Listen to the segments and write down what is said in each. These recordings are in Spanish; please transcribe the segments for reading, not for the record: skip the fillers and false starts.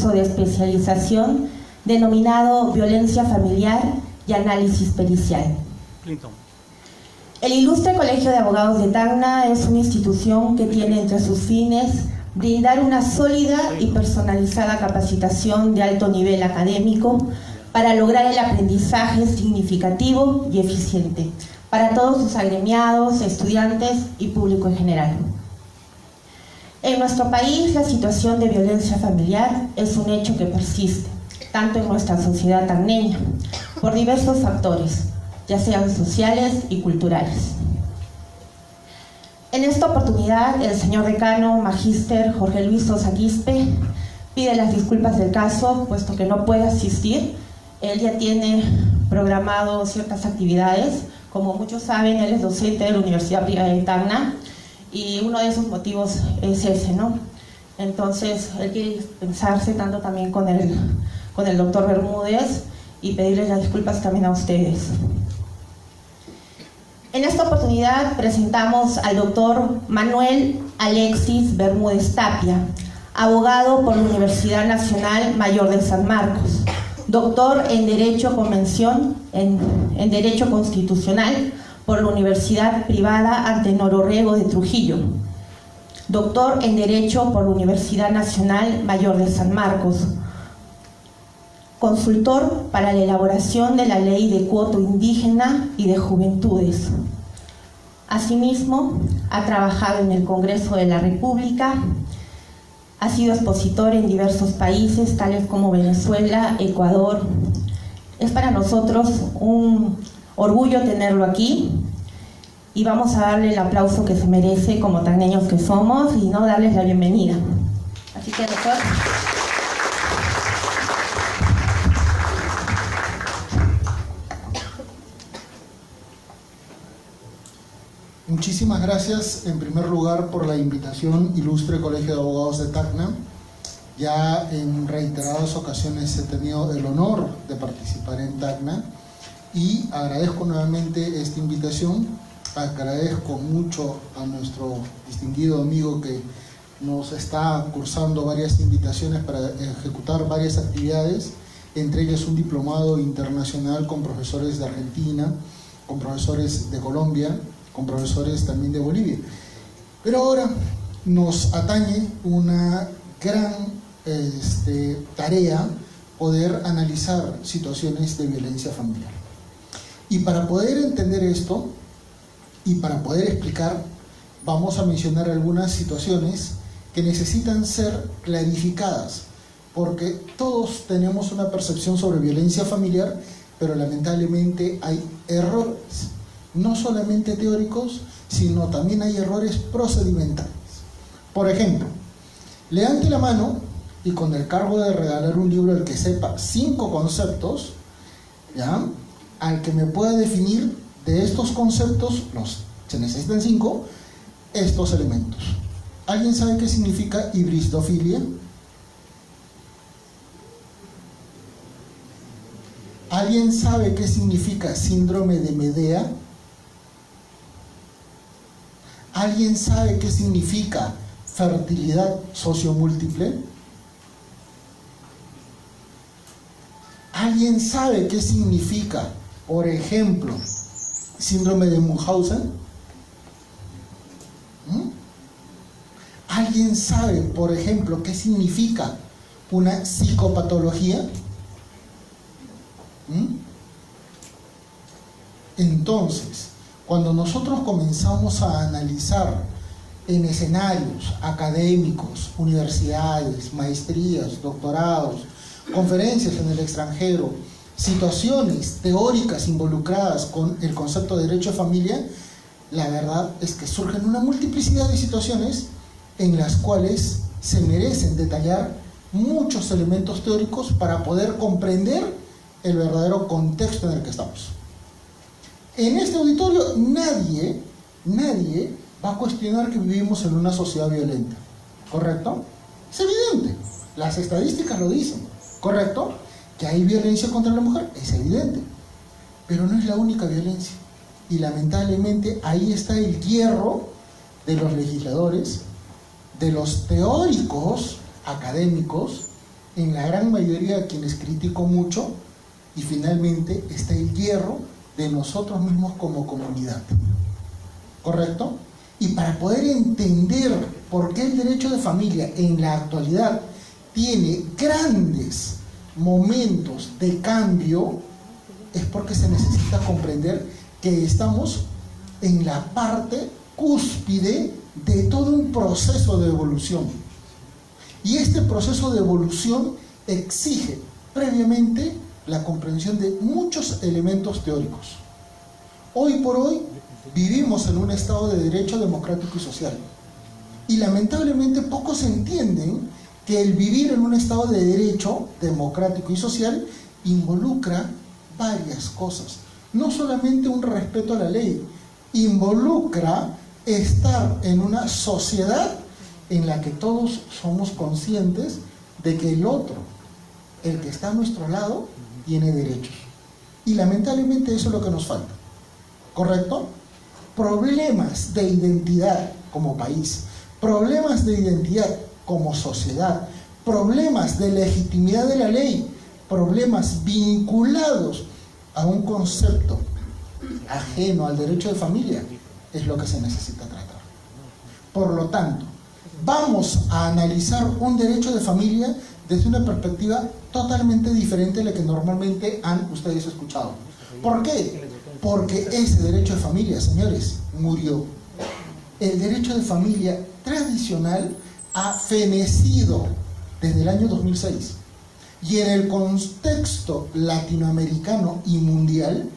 de especialización denominado Violencia Familiar y Análisis Pericial. El Ilustre Colegio de Abogados de Tacna es una institución que tiene entre sus fines brindar una sólida y personalizada capacitación de alto nivel académico para lograr el aprendizaje significativo y eficiente para todos sus agremiados, estudiantes y público en general. En nuestro país, la situación de violencia familiar es un hecho que persiste, tanto en nuestra sociedad tacneña, por diversos factores, ya sean sociales y culturales. En esta oportunidad, el señor decano, magíster Jorge Luis Sosa Quispe, pide las disculpas del caso, puesto que no puede asistir. Él ya tiene programado ciertas actividades. Como muchos saben, él es docente de la Universidad Privada de Tacna, y uno de esos motivos es ese, ¿no? Entonces, él quiere dispensarse tanto también con el doctor Bermúdez y pedirles las disculpas también a ustedes. En esta oportunidad presentamos al doctor Manuel Alexis Bermúdez Tapia, abogado por la Universidad Nacional Mayor de San Marcos, doctor en Derecho Convención, en Derecho Constitucional por la Universidad Privada Antenor Orrego de Trujillo, doctor en Derecho por la Universidad Nacional Mayor de San Marcos, consultor para la elaboración de la Ley de Cuota Indígena y de Juventudes. Asimismo, ha trabajado en el Congreso de la República, ha sido expositor en diversos países, tales como Venezuela, Ecuador. Es para nosotros un orgullo tenerlo aquí, y vamos a darle el aplauso que se merece como tacneños que somos, y no darles la bienvenida. Así que, doctor. Muchísimas gracias, en primer lugar, por la invitación, Ilustre Colegio de Abogados de Tacna. Ya en reiteradas ocasiones he tenido el honor de participar en Tacna y agradezco nuevamente esta invitación. Agradezco mucho a nuestro distinguido amigo que nos está cursando varias invitaciones para ejecutar varias actividades, entre ellas un diplomado internacional con profesores de Argentina, con profesores de Colombia, con profesores también de Bolivia. Pero ahora nos atañe una gran tarea poder analizar situaciones de violencia familiar. Y para poder entender esto y para poder explicar, vamos a mencionar algunas situaciones que necesitan ser clarificadas, porque todos tenemos una percepción sobre violencia familiar, pero lamentablemente hay errores, no solamente teóricos, sino también hay errores procedimentales. Por ejemplo, levante la mano y con el cargo de regalar un libro al que sepa 5 conceptos, ¿ya?, al que me pueda definir de estos conceptos, se necesitan 5, estos elementos. ¿Alguien sabe qué significa hibristofilia? ¿Alguien sabe qué significa síndrome de Medea? ¿Alguien sabe qué significa fertilidad sociomúltiple? ¿Alguien sabe qué significa, por ejemplo, síndrome de Munchausen? ¿Alguien sabe, por ejemplo, qué significa una psicopatología? Entonces, cuando nosotros comenzamos a analizar en escenarios académicos, universidades, maestrías, doctorados, conferencias en el extranjero, situaciones teóricas involucradas con el concepto de derecho de familia, la verdad es que surgen una multiplicidad de situaciones en las cuales se merecen detallar muchos elementos teóricos para poder comprender el verdadero contexto en el que estamos. En este auditorio nadie va a cuestionar que vivimos en una sociedad violenta, ¿correcto? Es evidente, las estadísticas lo dicen, ¿correcto? Que hay violencia contra la mujer, es evidente, pero no es la única violencia, y lamentablemente ahí está el hierro de los legisladores, de los teóricos académicos, en la gran mayoría de quienes critico mucho, y finalmente está el hierro de nosotros mismos como comunidad. ¿Correcto? Y para poder entender por qué el derecho de familia en la actualidad tiene grandes momentos de cambio, es porque se necesita comprender que estamos en la parte cúspide de todo un proceso de evolución. Y este proceso de evolución exige previamente la comprensión de muchos elementos teóricos. Hoy por hoy vivimos en un estado de derecho democrático y social. Y lamentablemente pocos entienden que el vivir en un estado de derecho democrático y social involucra varias cosas. No solamente un respeto a la ley, involucra estar en una sociedad en la que todos somos conscientes de que el otro, el que está a nuestro lado, tiene derechos. Y lamentablemente eso es lo que nos falta. ¿Correcto? Problemas de identidad como país, problemas de identidad como sociedad, problemas de legitimidad de la ley, problemas vinculados a un concepto ajeno al derecho de familia, es lo que se necesita tratar. Por lo tanto, vamos a analizar un derecho de familia desde una perspectiva totalmente diferente a la que normalmente han ustedes escuchado. ¿Por qué? Porque ese derecho de familia, señores, murió. El derecho de familia tradicional ha fenecido desde el año 2006. Y en el contexto latinoamericano y mundial,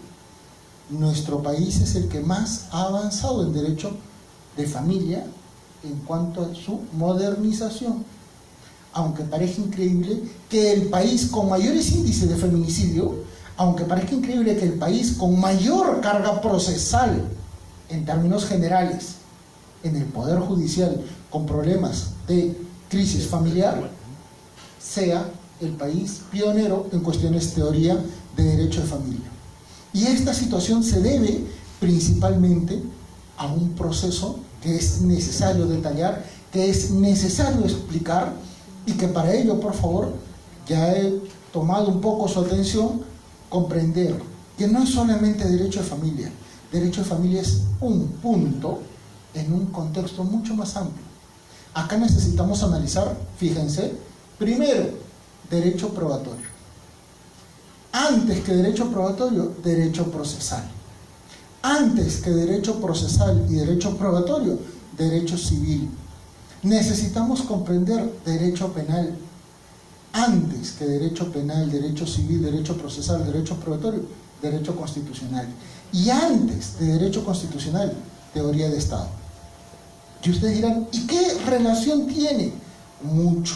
nuestro país es el que más ha avanzado en derecho de familia en cuanto a su modernización. Aunque parezca increíble que el país con mayores índices de feminicidio, aunque parezca increíble que el país con mayor carga procesal en términos generales en el Poder Judicial con problemas de crisis familiar, sea el país pionero en cuestiones de teoría de derecho de familia. Y esta situación se debe principalmente a un proceso que es necesario detallar, que es necesario explicar, y que para ello, por favor, ya he tomado un poco su atención, comprender que no es solamente derecho de familia. Derecho de familia es un punto en un contexto mucho más amplio. Acá necesitamos analizar, fíjense, primero, derecho probatorio. Antes que derecho probatorio, derecho procesal. Antes que derecho procesal y derecho probatorio, derecho civil. Necesitamos comprender derecho penal. Antes que derecho penal, derecho civil, derecho procesal, derecho probatorio, derecho constitucional. Y antes de derecho constitucional, teoría de Estado. Y ustedes dirán, ¿y qué relación tiene? Mucho.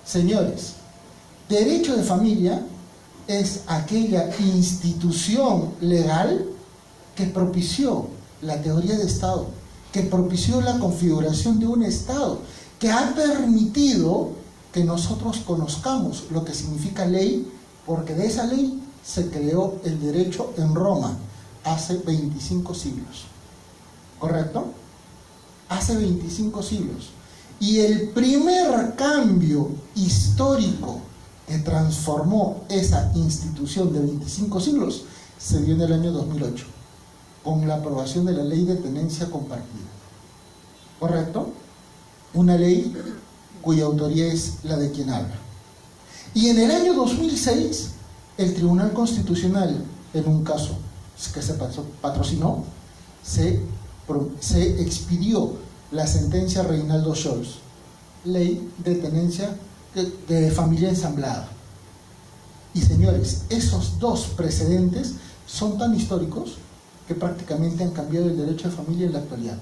Señores, derecho de familia es aquella institución legal que propició la teoría de Estado, que propició la configuración de un Estado, que ha permitido que nosotros conozcamos lo que significa ley, porque de esa ley se creó el derecho en Roma hace 25 siglos. ¿Correcto? Hace 25 siglos. Y el primer cambio histórico que transformó esa institución de 25 siglos se dio en el año 2008, con la aprobación de la ley de tenencia compartida. ¿Correcto? Una ley cuya autoría es la de quien habla. Y en el año 2006, el Tribunal Constitucional, en un caso que se patrocinó, se expidió la sentencia Reinaldo Scholz, ley de tenencia de familia ensamblada. Y señores, esos dos precedentes son tan históricos que prácticamente han cambiado el derecho de familia en la actualidad.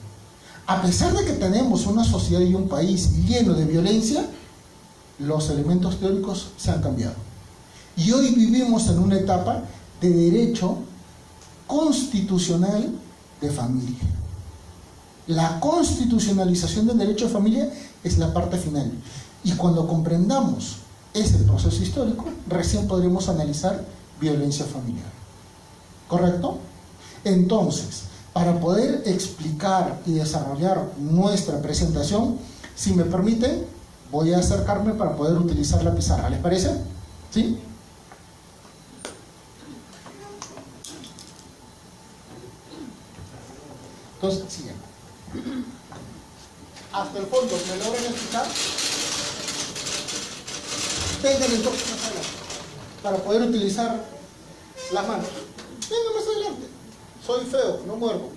A pesar de que tenemos una sociedad y un país lleno de violencia, los elementos teóricos se han cambiado. Y hoy vivimos en una etapa de derecho constitucional de familia. La constitucionalización del derecho de familia es la parte final. Y cuando comprendamos ese proceso histórico, recién podremos analizar violencia familiar. ¿Correcto? Entonces, para poder explicar y desarrollar nuestra presentación, si me permiten, Voy a acercarme para poder utilizar la pizarra, ¿les parece? ¿Sí? Entonces, sigan. Hasta el fondo, ¿me logran escuchar? Vengan entonces más adelante, para poder utilizar las manos. Vengan más adelante. Soy feo, no muerdo.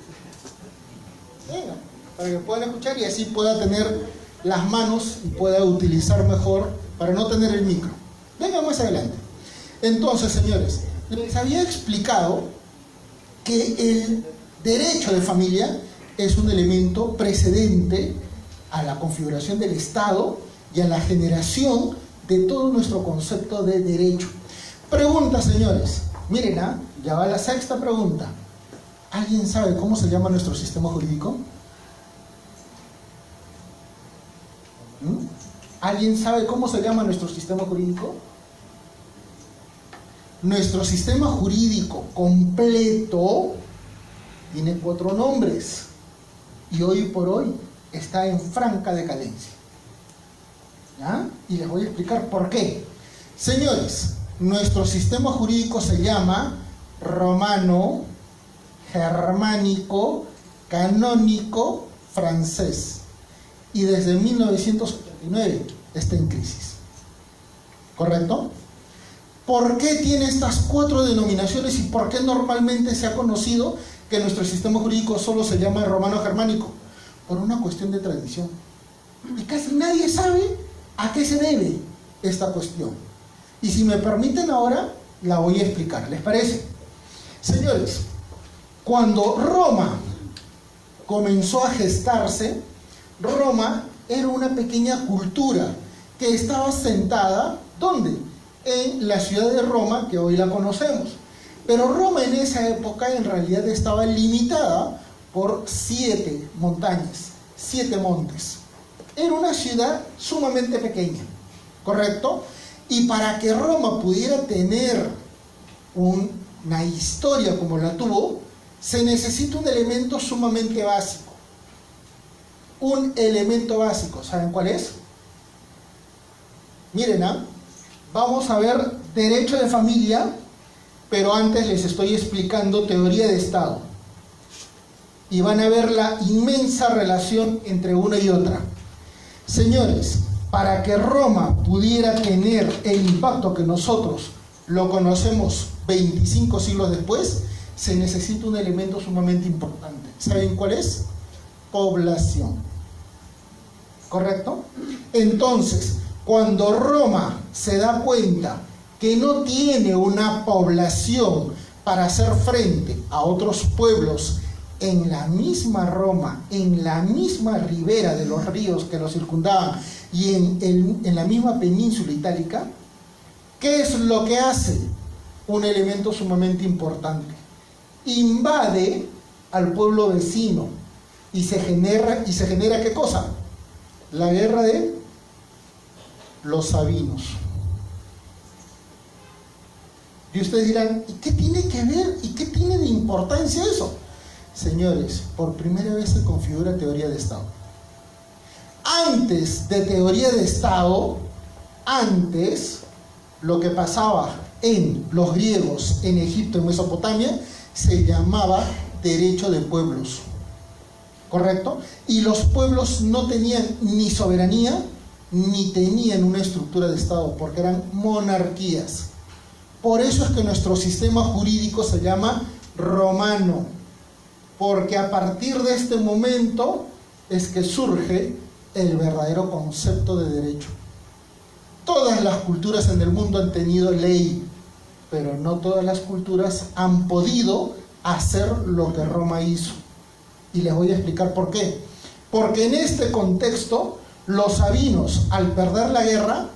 Vengan, para que puedan escuchar y así pueda tener las manos y pueda utilizar mejor para no tener el micro. Vengan más adelante. Entonces, señores, les había explicado que el derecho de familia es un elemento precedente a la configuración del Estado y a la generación de todo nuestro concepto de derecho. Pregunta, señores. Miren, ya va la sexta pregunta. ¿Alguien sabe cómo se llama nuestro sistema jurídico? ¿Alguien sabe cómo se llama nuestro sistema jurídico? Nuestro sistema jurídico completo tiene 4 nombres y hoy por hoy está en franca decadencia. ¿Ya? Y les voy a explicar por qué. Señores, nuestro sistema jurídico se llama romano, germánico, canónico, francés. Y desde 1989 está en crisis. ¿Correcto? ¿Por qué tiene estas 4 denominaciones y por qué normalmente se ha conocido que nuestro sistema jurídico solo se llama romano-germánico? Por una cuestión de tradición. Y casi nadie sabe a qué se debe esta cuestión. Y si me permiten ahora, la voy a explicar. ¿Les parece? Señores, cuando Roma comenzó a gestarse, Roma era una pequeña cultura que estaba sentada, ¿dónde? En la ciudad de Roma, que hoy la conocemos. Pero Roma en esa época en realidad estaba limitada por 7 montañas, 7 montes. Era una ciudad sumamente pequeña, ¿correcto? Y para que Roma pudiera tener una historia como la tuvo, se necesita un elemento sumamente básico. Un elemento básico, ¿saben cuál es? Miren, vamos a ver derecho de familia, pero antes les estoy explicando teoría de Estado. Y van a ver la inmensa relación entre una y otra. Señores, para que Roma pudiera tener el impacto que nosotros lo conocemos 25 siglos después, se necesita un elemento sumamente importante. ¿Saben cuál es? Población. ¿Correcto? Entonces, cuando Roma se da cuenta que no tiene una población para hacer frente a otros pueblos en la misma Roma, en la misma ribera de los ríos que lo circundaban y en la misma península itálica, ¿qué es lo que hace? Un elemento sumamente importante. Invade al pueblo vecino y se genera ¿qué cosa? La guerra de los sabinos. Y ustedes dirán, ¿y qué tiene que ver? ¿Y qué tiene de importancia eso? Señores, por primera vez se configura teoría de Estado. Antes de teoría de Estado, antes, lo que pasaba en los griegos, en Egipto, en Mesopotamia, se llamaba derecho de pueblos. ¿Correcto? Y los pueblos no tenían ni soberanía, ni tenían una estructura de Estado, porque eran monarquías. Por eso es que nuestro sistema jurídico se llama romano, porque a partir de este momento es que surge el verdadero concepto de derecho. Todas las culturas en el mundo han tenido ley, pero no todas las culturas han podido hacer lo que Roma hizo. Y les voy a explicar por qué. Porque en este contexto, los sabinos, al perder la guerra,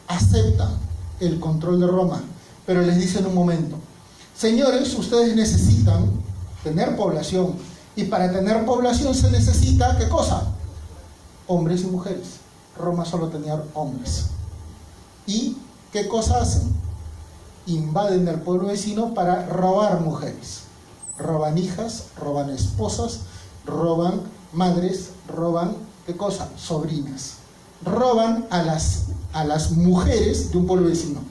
aceptan el control de Roma. Pero les dicen un momento, señores, ustedes necesitan tener población. Y para tener población se necesita, ¿qué cosa? Hombres y mujeres. Roma solo tenía hombres. ¿Y qué cosa hacen? Invaden al pueblo vecino para robar mujeres. Roban hijas, roban esposas, roban madres, roban, ¿qué cosa? Sobrinas. roban a las mujeres de un pueblo vecino.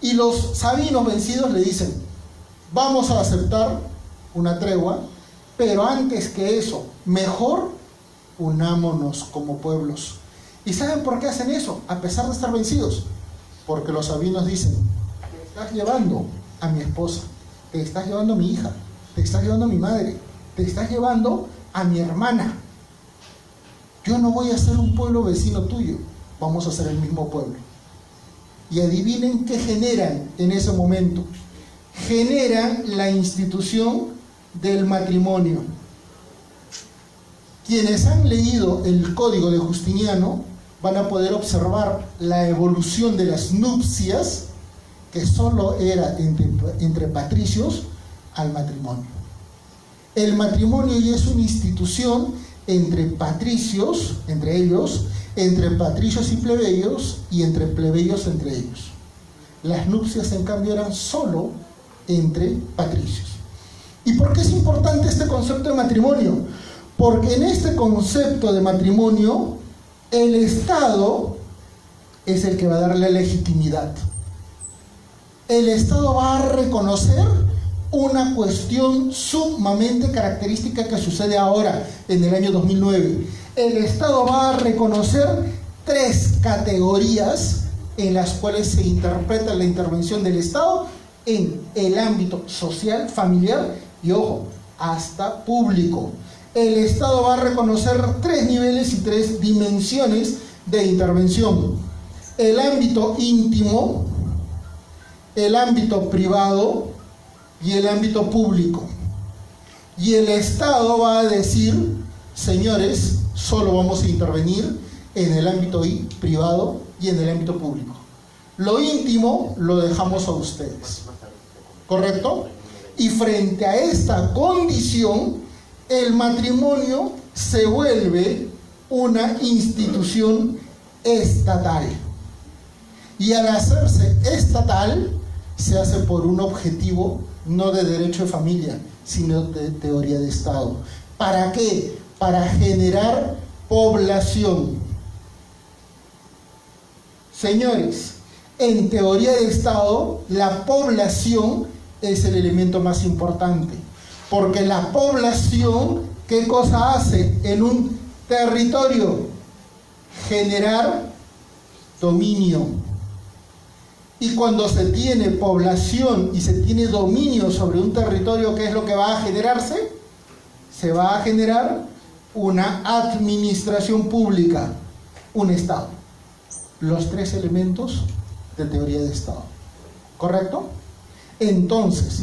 Y los sabinos vencidos le dicen: vamos a aceptar una tregua, pero antes que eso, mejor unámonos como pueblos. ¿Y saben por qué hacen eso? A pesar de estar vencidos. Porque los sabinos dicen: te estás llevando a mi esposa, te estás llevando a mi hija, te estás llevando a mi madre, te estás llevando a mi hermana. Yo no voy a ser un pueblo vecino tuyo, vamos a ser el mismo pueblo. Y adivinen qué generan en ese momento. Generan la institución del matrimonio. Quienes han leído el Código de Justiniano van a poder observar la evolución de las nupcias, que solo era entre patricios, al matrimonio. El matrimonio ya es una institución entre patricios, entre ellos, entre patricios y plebeyos, y entre plebeyos entre ellos. Las nupcias, en cambio, eran solo entre patricios. ¿Y por qué es importante este concepto de matrimonio? Porque en este concepto de matrimonio, el Estado es el que va a dar la legitimidad. El Estado va a reconocer una cuestión sumamente característica que sucede ahora, en el año 2009. El Estado va a reconocer 3 categorías en las cuales se interpreta la intervención del Estado en el ámbito social, familiar y, ojo, hasta público. El Estado va a reconocer 3 niveles y 3 dimensiones de intervención: el ámbito íntimo, el ámbito privado y el ámbito público. Y el Estado va a decir: señores, solo vamos a intervenir en el ámbito privado y en el ámbito público. Lo íntimo lo dejamos a ustedes. ¿Correcto? Y frente a esta condición, el matrimonio se vuelve una institución estatal. Y al hacerse estatal, se hace por un objetivo no de derecho de familia, sino de teoría de Estado. ¿Para qué? Para generar población. Señores, en teoría de Estado, la población es el elemento más importante. Porque la población, ¿qué cosa hace en un territorio? Generar dominio. Y cuando se tiene población y se tiene dominio sobre un territorio, ¿qué es lo que va a generarse? Se va a generar una administración pública, un Estado. Los 3 elementos de teoría de Estado. ¿Correcto? Entonces,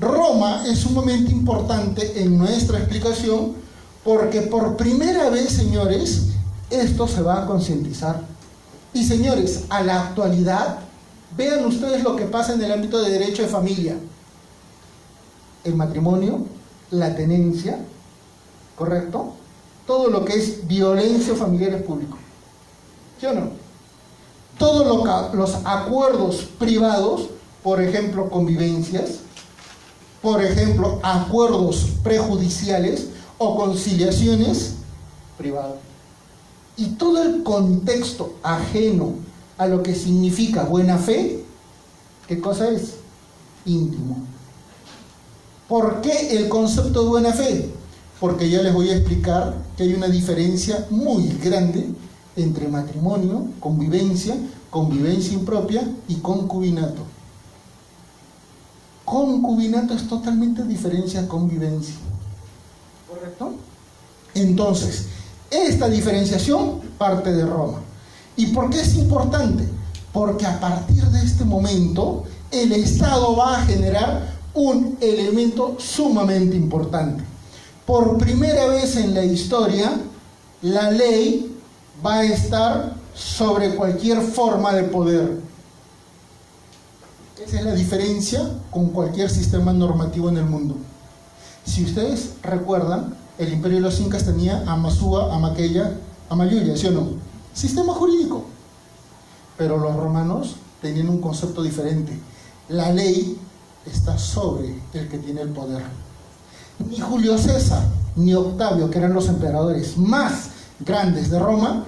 Roma es sumamente importante en nuestra explicación, porque por primera vez, señores, esto se va a concientizar. Y señores, a la actualidad, vean ustedes lo que pasa en el ámbito de derecho de familia. El matrimonio, la tenencia, ¿correcto? Todo lo que es violencia familiar es público. ¿Sí o no? Todos los acuerdos privados, por ejemplo, convivencias, por ejemplo, acuerdos prejudiciales o conciliaciones, privados. Y todo el contexto ajeno a lo que significa buena fe, ¿qué cosa es? Íntimo. ¿Por qué el concepto de buena fe? Porque ya les voy a explicar que hay una diferencia muy grande entre matrimonio, convivencia, convivencia impropia y concubinato. Concubinato es totalmente diferente a convivencia. ¿Correcto? Entonces, esta diferenciación parte de Roma. ¿Y por qué es importante? Porque a partir de este momento, el Estado va a generar un elemento sumamente importante. Por primera vez en la historia, la ley va a estar sobre cualquier forma de poder. Esa es la diferencia con cualquier sistema normativo en el mundo. Si ustedes recuerdan, el Imperio de los Incas tenía Amasúa, Amaqueya, Amayuya, ¿sí o no? Sistema jurídico. Pero los romanos tenían un concepto diferente. La ley está sobre el que tiene el poder. Ni Julio César ni Octavio, que eran los emperadores más grandes de Roma,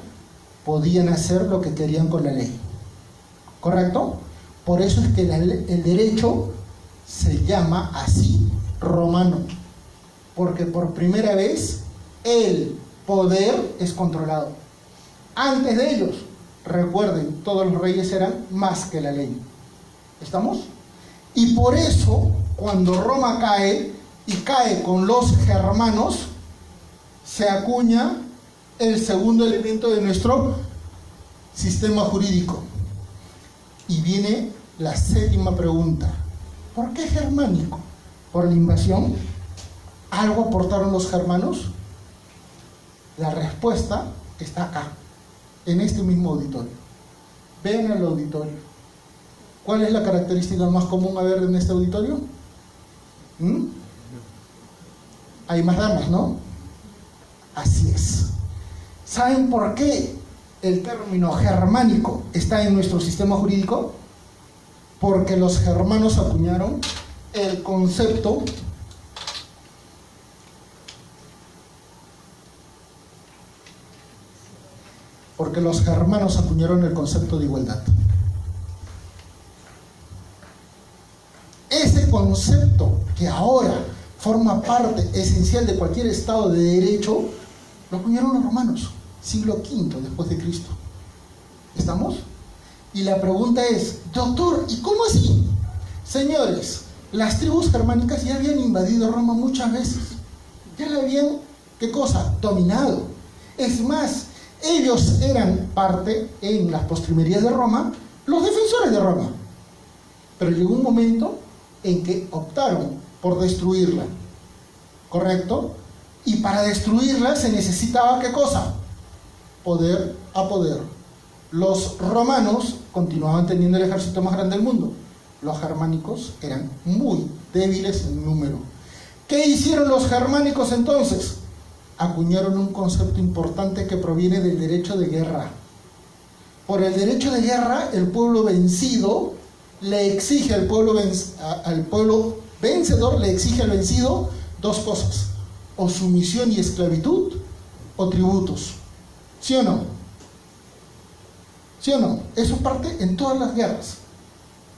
podían hacer lo que querían con la ley. ¿Correcto? Por eso es que el derecho se llama así, romano, porque por primera vez el poder es controlado. Antes de ellos, recuerden, todos los reyes eran más que la ley. ¿Estamos? Y por eso, cuando Roma cae, y cae con los germanos, se acuña el segundo elemento de nuestro sistema jurídico. Y viene la séptima pregunta. ¿Por qué germánico? ¿Por la invasión? ¿Algo aportaron los germanos? La respuesta está acá, en este mismo auditorio. Ven al auditorio. ¿Cuál es la característica más común a ver en este auditorio? Hay más damas, ¿no? Así es. ¿Saben por qué el término germánico está en nuestro sistema jurídico? Porque los germanos acuñaron el concepto de igualdad. Ese concepto que ahora forma parte esencial de cualquier estado de derecho, lo acuñaron los romanos, siglo V después de Cristo. ¿Estamos? Y la pregunta es, doctor, ¿y cómo así? Señores, las tribus germánicas ya habían invadido Roma muchas veces. Ya la habían, ¿qué cosa? Dominado. Es más, ellos eran parte, en las postrimerías de Roma, los defensores de Roma. Pero llegó un momento en que optaron por destruirla. ¿Correcto? Y para destruirla se necesitaba, ¿qué cosa? Poder a poder. Los romanos continuaban teniendo el ejército más grande del mundo. Los germánicos eran muy débiles en número. ¿Qué hicieron los germánicos entonces? Acuñaron un concepto importante que proviene del derecho de guerra. Por el derecho de guerra, el pueblo vencido le exige al pueblo vencedor, le exige al vencido dos cosas: o sumisión y esclavitud, o tributos. ¿Sí o no? ¿Sí o no? Eso parte en todas las guerras.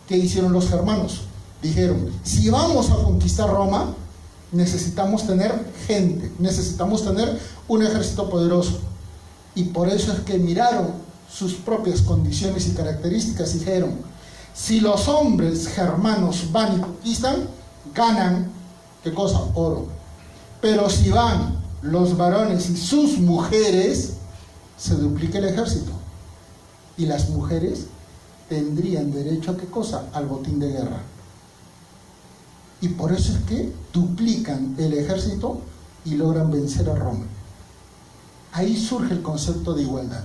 ¿Qué hicieron los germanos? Dijeron, si vamos a conquistar Roma, necesitamos tener gente, necesitamos tener un ejército poderoso. Y por eso es que miraron sus propias condiciones y características y dijeron, si los hombres germanos van y conquistan, ganan, ¿qué cosa? Oro. Pero si van los varones y sus mujeres, se duplica el ejército. Y las mujeres tendrían derecho a ¿qué cosa? Al botín de guerra. Y por eso es que duplican el ejército y logran vencer a Roma. Ahí surge el concepto de igualdad.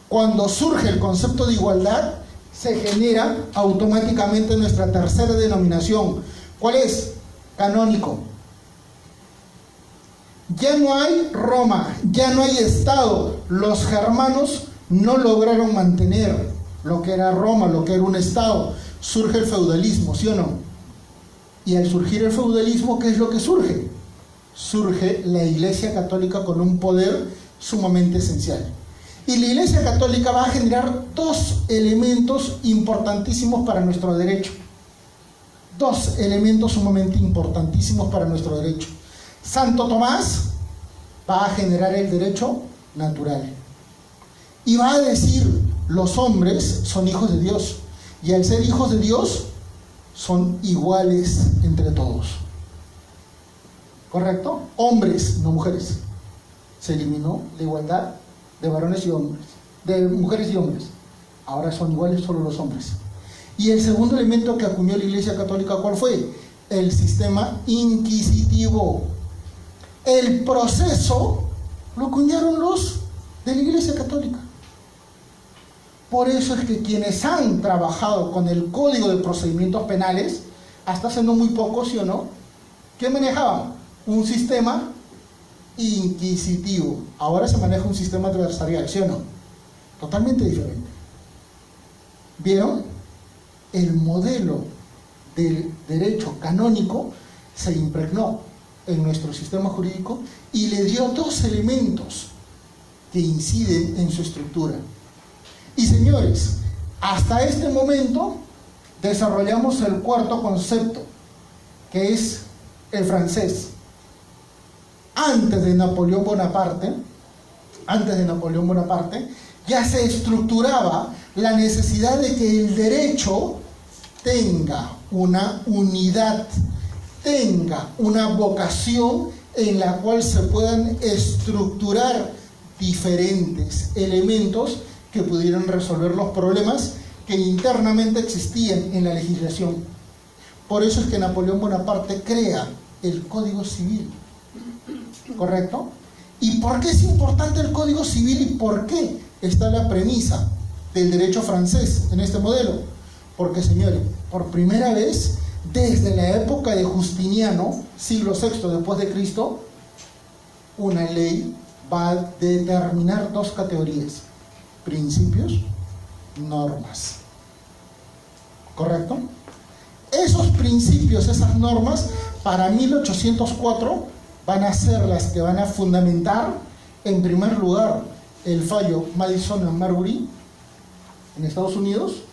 Cuando surge el concepto de igualdad, se genera automáticamente nuestra tercera denominación. ¿Cuál es? Canónico. Ya no hay Roma, ya no hay Estado. Los germanos no lograron mantener lo que era Roma, lo que era un Estado. Surge el feudalismo, ¿sí o no? Y al surgir el feudalismo, ¿qué es lo que surge? Surge la Iglesia Católica con un poder sumamente esencial. Y la Iglesia Católica va a generar dos elementos importantísimos para nuestro derecho. Dos elementos sumamente importantísimos para nuestro derecho. Santo Tomás va a generar el derecho natural. Y va a decir, los hombres son hijos de Dios. Y al ser hijos de Dios, son iguales entre todos. ¿Correcto? Hombres, no mujeres. Se eliminó la igualdad de varones y hombres, de mujeres y hombres. Ahora son iguales solo los hombres. Y el segundo elemento que acuñó la Iglesia Católica, ¿cuál fue? El sistema inquisitivo. El proceso lo acuñaron los de la Iglesia Católica. Por eso es que quienes han trabajado con el Código de Procedimientos Penales, hasta hace no muy poco, ¿sí o no?, ¿qué manejaban? Un sistema inquisitivo. Ahora se maneja un sistema adversarial, ¿sí o no? Totalmente diferente. ¿Vieron? El modelo del derecho canónico se impregnó en nuestro sistema jurídico y le dio dos elementos que inciden en su estructura. Y señores, hasta este momento desarrollamos el cuarto concepto, que es el francés. Antes de Napoleón Bonaparte, ya se estructuraba la necesidad de que el derecho tenga una unidad, tenga una vocación en la cual se puedan estructurar diferentes elementos que pudieran resolver los problemas que internamente existían en la legislación. Por eso es que Napoleón Bonaparte crea el Código Civil, ¿correcto? ¿Y por qué es importante el Código Civil y por qué está la premisa del derecho francés en este modelo? Porque, señores, por primera vez, desde la época de Justiniano, siglo VI después de Cristo, una ley va a determinar dos categorías: principios, normas. ¿Correcto? Esos principios, esas normas, para 1804 van a ser las que van a fundamentar, en primer lugar, el fallo Madison and Marbury en Estados Unidos,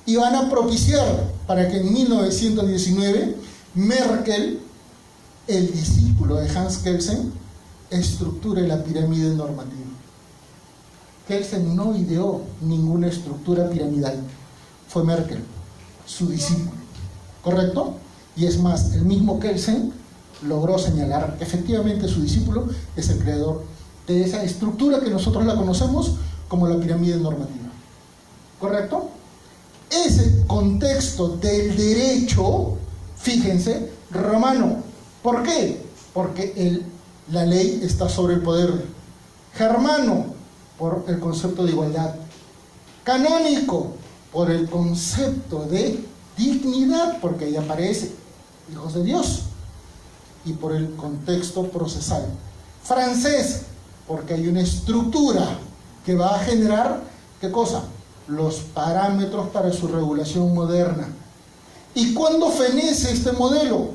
y van a propiciar para que en 1919 Merkel, el discípulo de Hans Kelsen, estructure la pirámide normativa. Kelsen no ideó ninguna estructura piramidal, fue Merkel, su discípulo, ¿correcto? Y es más, el mismo Kelsen logró señalar que efectivamente su discípulo es el creador de esa estructura que nosotros la conocemos como la pirámide normativa, ¿correcto? Ese contexto del derecho, fíjense, romano. ¿Por qué? Porque la ley está sobre el poder. Germano, por el concepto de igualdad. Canónico, por el concepto de dignidad, porque ahí aparece hijos de Dios. Y por el contexto procesal. Francés, porque hay una estructura que va a generar, ¿qué cosa? Los parámetros para su regulación moderna. ¿Y cuándo fenece este modelo?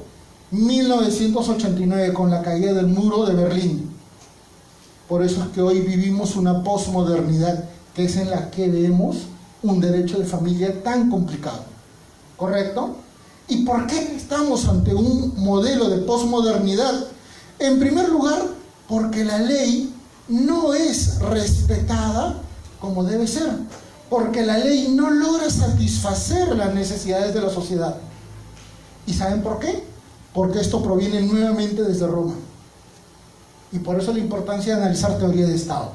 1989, con la caída del muro de Berlín. Por eso es que hoy vivimos una posmodernidad, que es en la que vemos un derecho de familia tan complicado, ¿correcto? ¿Y por qué estamos ante un modelo de posmodernidad? En primer lugar, porque la ley no es respetada como debe ser, porque la ley no logra satisfacer las necesidades de la sociedad. ¿Y saben por qué? Porque esto proviene nuevamente desde Roma. Y por eso la importancia de analizar teoría de Estado.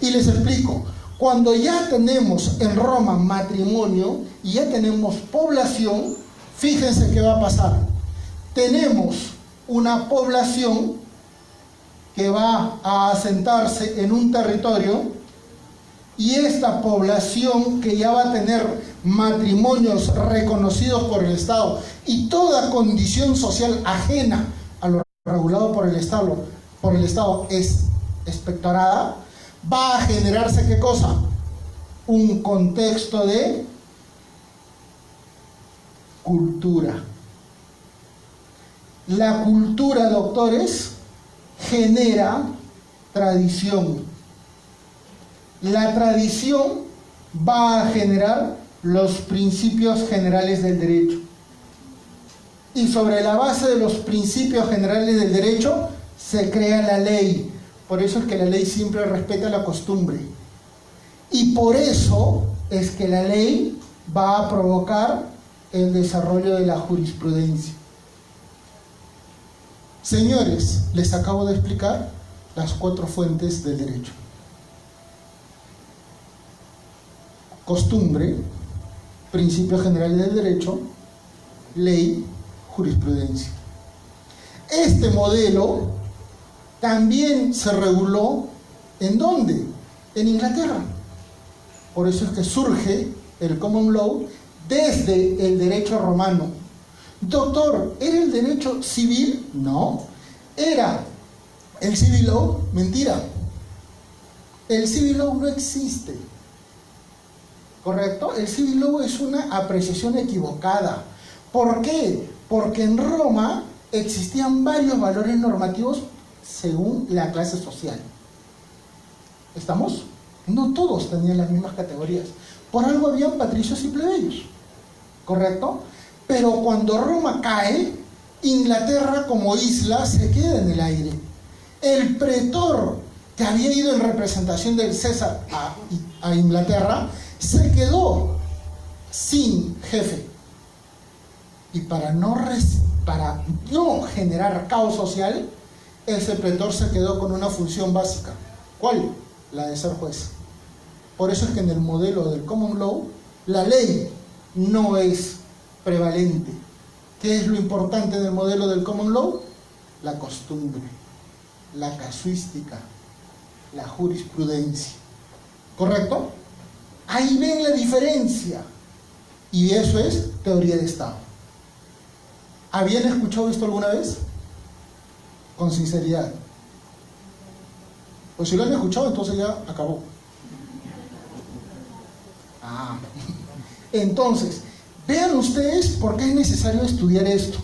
Y les explico, cuando ya tenemos en Roma matrimonio y ya tenemos población, fíjense qué va a pasar. Tenemos una población que va a asentarse en un territorio, y esta población que ya va a tener matrimonios reconocidos por el Estado y toda condición social ajena a lo regulado por el Estado es expectorada, va a generarse ¿qué cosa? Un contexto de cultura. La cultura, doctores, genera tradición. La tradición va a generar los principios generales del derecho. Y sobre la base de los principios generales del derecho se crea la ley. Por eso es que la ley siempre respeta la costumbre. Y por eso es que la ley va a provocar el desarrollo de la jurisprudencia. Señores, les acabo de explicar las 4 fuentes del derecho. Costumbre, principios generales del derecho, ley, jurisprudencia. Este modelo también se reguló, ¿en dónde? En Inglaterra. Por eso es que surge el common law desde el derecho romano. Doctor, ¿era el derecho civil? No. ¿Era el civil law? Mentira. El civil law no existe. ¿Correcto? El civil law es una apreciación equivocada. ¿Por qué? Porque en Roma existían varios valores normativos según la clase social. ¿Estamos? No todos tenían las mismas categorías. Por algo habían patricios y plebeyos, ¿correcto? Pero cuando Roma cae, Inglaterra como isla se queda en el aire. El pretor que había ido en representación del César a Inglaterra se quedó sin jefe. Y para no generar caos social, ese pretor se quedó con una función básica. ¿Cuál? La de ser juez. Por eso es que en el modelo del common law, la ley no es prevalente. ¿Qué es lo importante del modelo del common law? La costumbre, la casuística, la jurisprudencia. ¿Correcto? Ahí ven la diferencia. Y eso es teoría de Estado. ¿Habían escuchado esto alguna vez? Con sinceridad. Pues si lo han escuchado, entonces ya acabó. Entonces, vean ustedes por qué es necesario estudiar esto.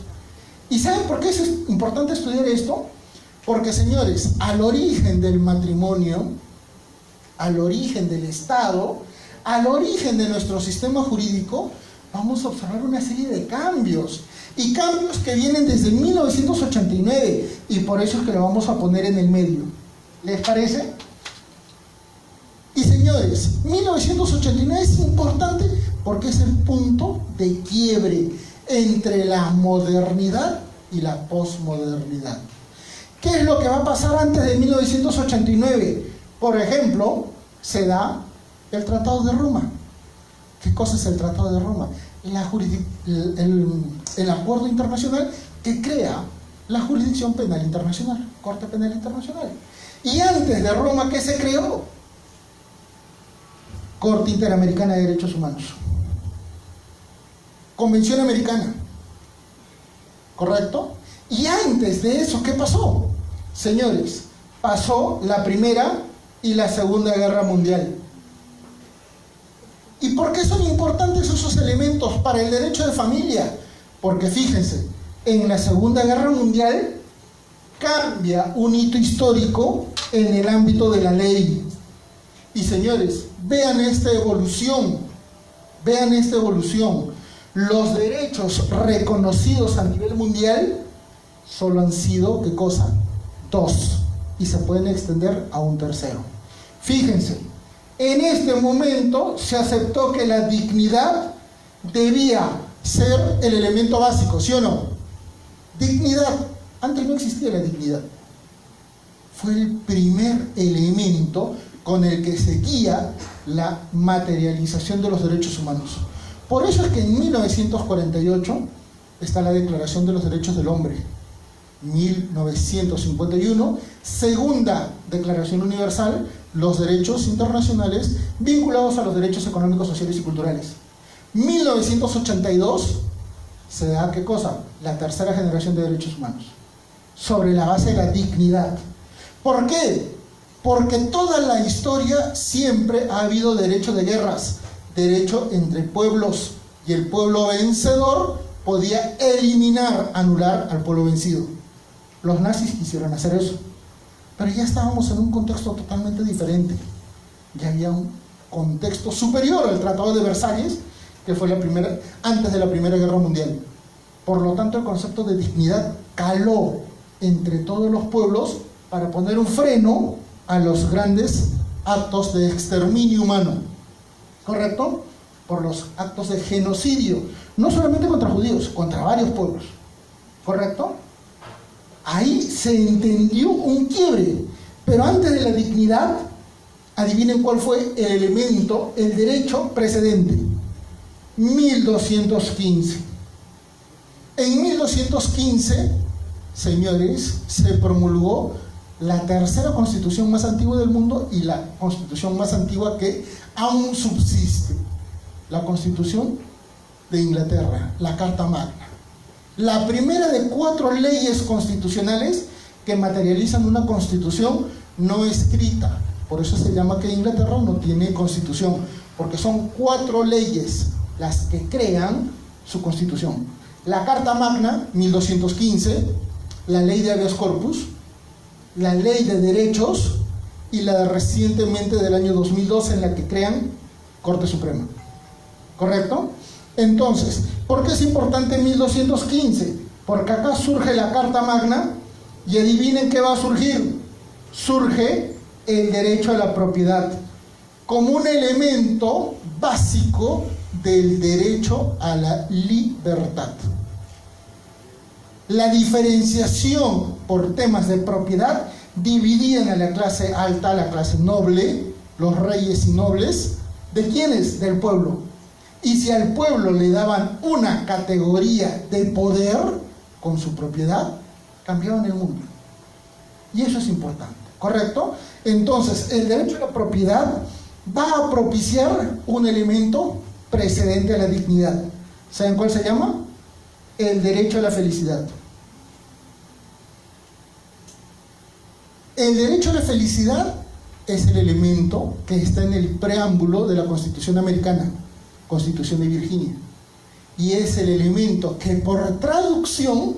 ¿Y saben por qué es importante estudiar esto? Porque, señores, al origen del matrimonio, al origen del Estado, al origen de nuestro sistema jurídico, vamos a observar una serie de cambios. Y cambios que vienen desde 1989. Y por eso es que lo vamos a poner en el medio. ¿Les parece? Y señores, 1989 es importante porque es el punto de quiebre entre la modernidad y la posmodernidad. ¿Qué es lo que va a pasar antes de 1989? Por ejemplo, se da el Tratado de Roma. ¿Qué cosa es el Tratado de Roma? El acuerdo internacional que crea la jurisdicción penal internacional, Corte Penal Internacional. Y antes de Roma, ¿qué se creó? Corte Interamericana de Derechos Humanos. Convención Americana. ¿Correcto? Y antes de eso, ¿qué pasó? Señores, pasó la Primera y la Segunda Guerra Mundial. ¿Y por qué son importantes esos elementos para el derecho de familia? Porque fíjense, en la Segunda Guerra Mundial cambia un hito histórico en el ámbito de la ley. Y señores, vean esta evolución, vean esta evolución. Los derechos reconocidos a nivel mundial solo han sido, ¿qué cosa? 2, y se pueden extender a un tercero. Fíjense, en este momento se aceptó que la dignidad debía ser el elemento básico, ¿sí o no? Dignidad. Antes no existía la dignidad. Fue el primer elemento con el que se guía la materialización de los derechos humanos. Por eso es que en 1948 está la Declaración de los Derechos del Hombre. 1951, segunda Declaración Universal, los derechos internacionales vinculados a los derechos económicos, sociales y culturales. 1982 se da, ¿qué cosa? La tercera generación de derechos humanos, sobre la base de la dignidad. ¿Por qué? Porque toda la historia siempre ha habido derecho de guerras, derecho entre pueblos, y el pueblo vencedor podía eliminar, anular al pueblo vencido. Los nazis quisieron hacer eso, pero ya estábamos en un contexto totalmente diferente. Ya había un contexto superior al Tratado de Versalles, que fue antes de la Primera Guerra Mundial. Por lo tanto, el concepto de dignidad caló entre todos los pueblos para poner un freno a los grandes actos de exterminio humano, ¿correcto? Por los actos de genocidio, no solamente contra judíos, contra varios pueblos, ¿correcto? Ahí se entendió un quiebre, pero antes de la dignidad, adivinen cuál fue el elemento, el derecho precedente. 1215. En 1215, señores, se promulgó la tercera constitución más antigua del mundo y la constitución más antigua que aún subsiste, la Constitución de Inglaterra, la Carta Magna. La primera de 4 leyes constitucionales que materializan una constitución no escrita. Por eso se llama que Inglaterra no tiene constitución, porque son 4 leyes las que crean su constitución. La Carta Magna, 1215, la Ley de Habeas Corpus, la Ley de Derechos y la de recientemente del año 2002 en la que crean Corte Suprema. ¿Correcto? Entonces, ¿por qué es importante 1215? Porque acá surge la Carta Magna y adivinen qué va a surgir. Surge el derecho a la propiedad como un elemento básico del derecho a la libertad. La diferenciación por temas de propiedad dividían a la clase alta, a la clase noble, los reyes y nobles, ¿de quiénes? Del pueblo. Y si al pueblo le daban una categoría de poder con su propiedad, cambiaban el mundo. Y eso es importante, ¿correcto? Entonces, el derecho a la propiedad va a propiciar un elemento precedente a la dignidad. ¿Saben cuál se llama? El derecho a la felicidad. El derecho a la felicidad es el elemento que está en el preámbulo de la Constitución americana, Constitución de Virginia, y es el elemento que por traducción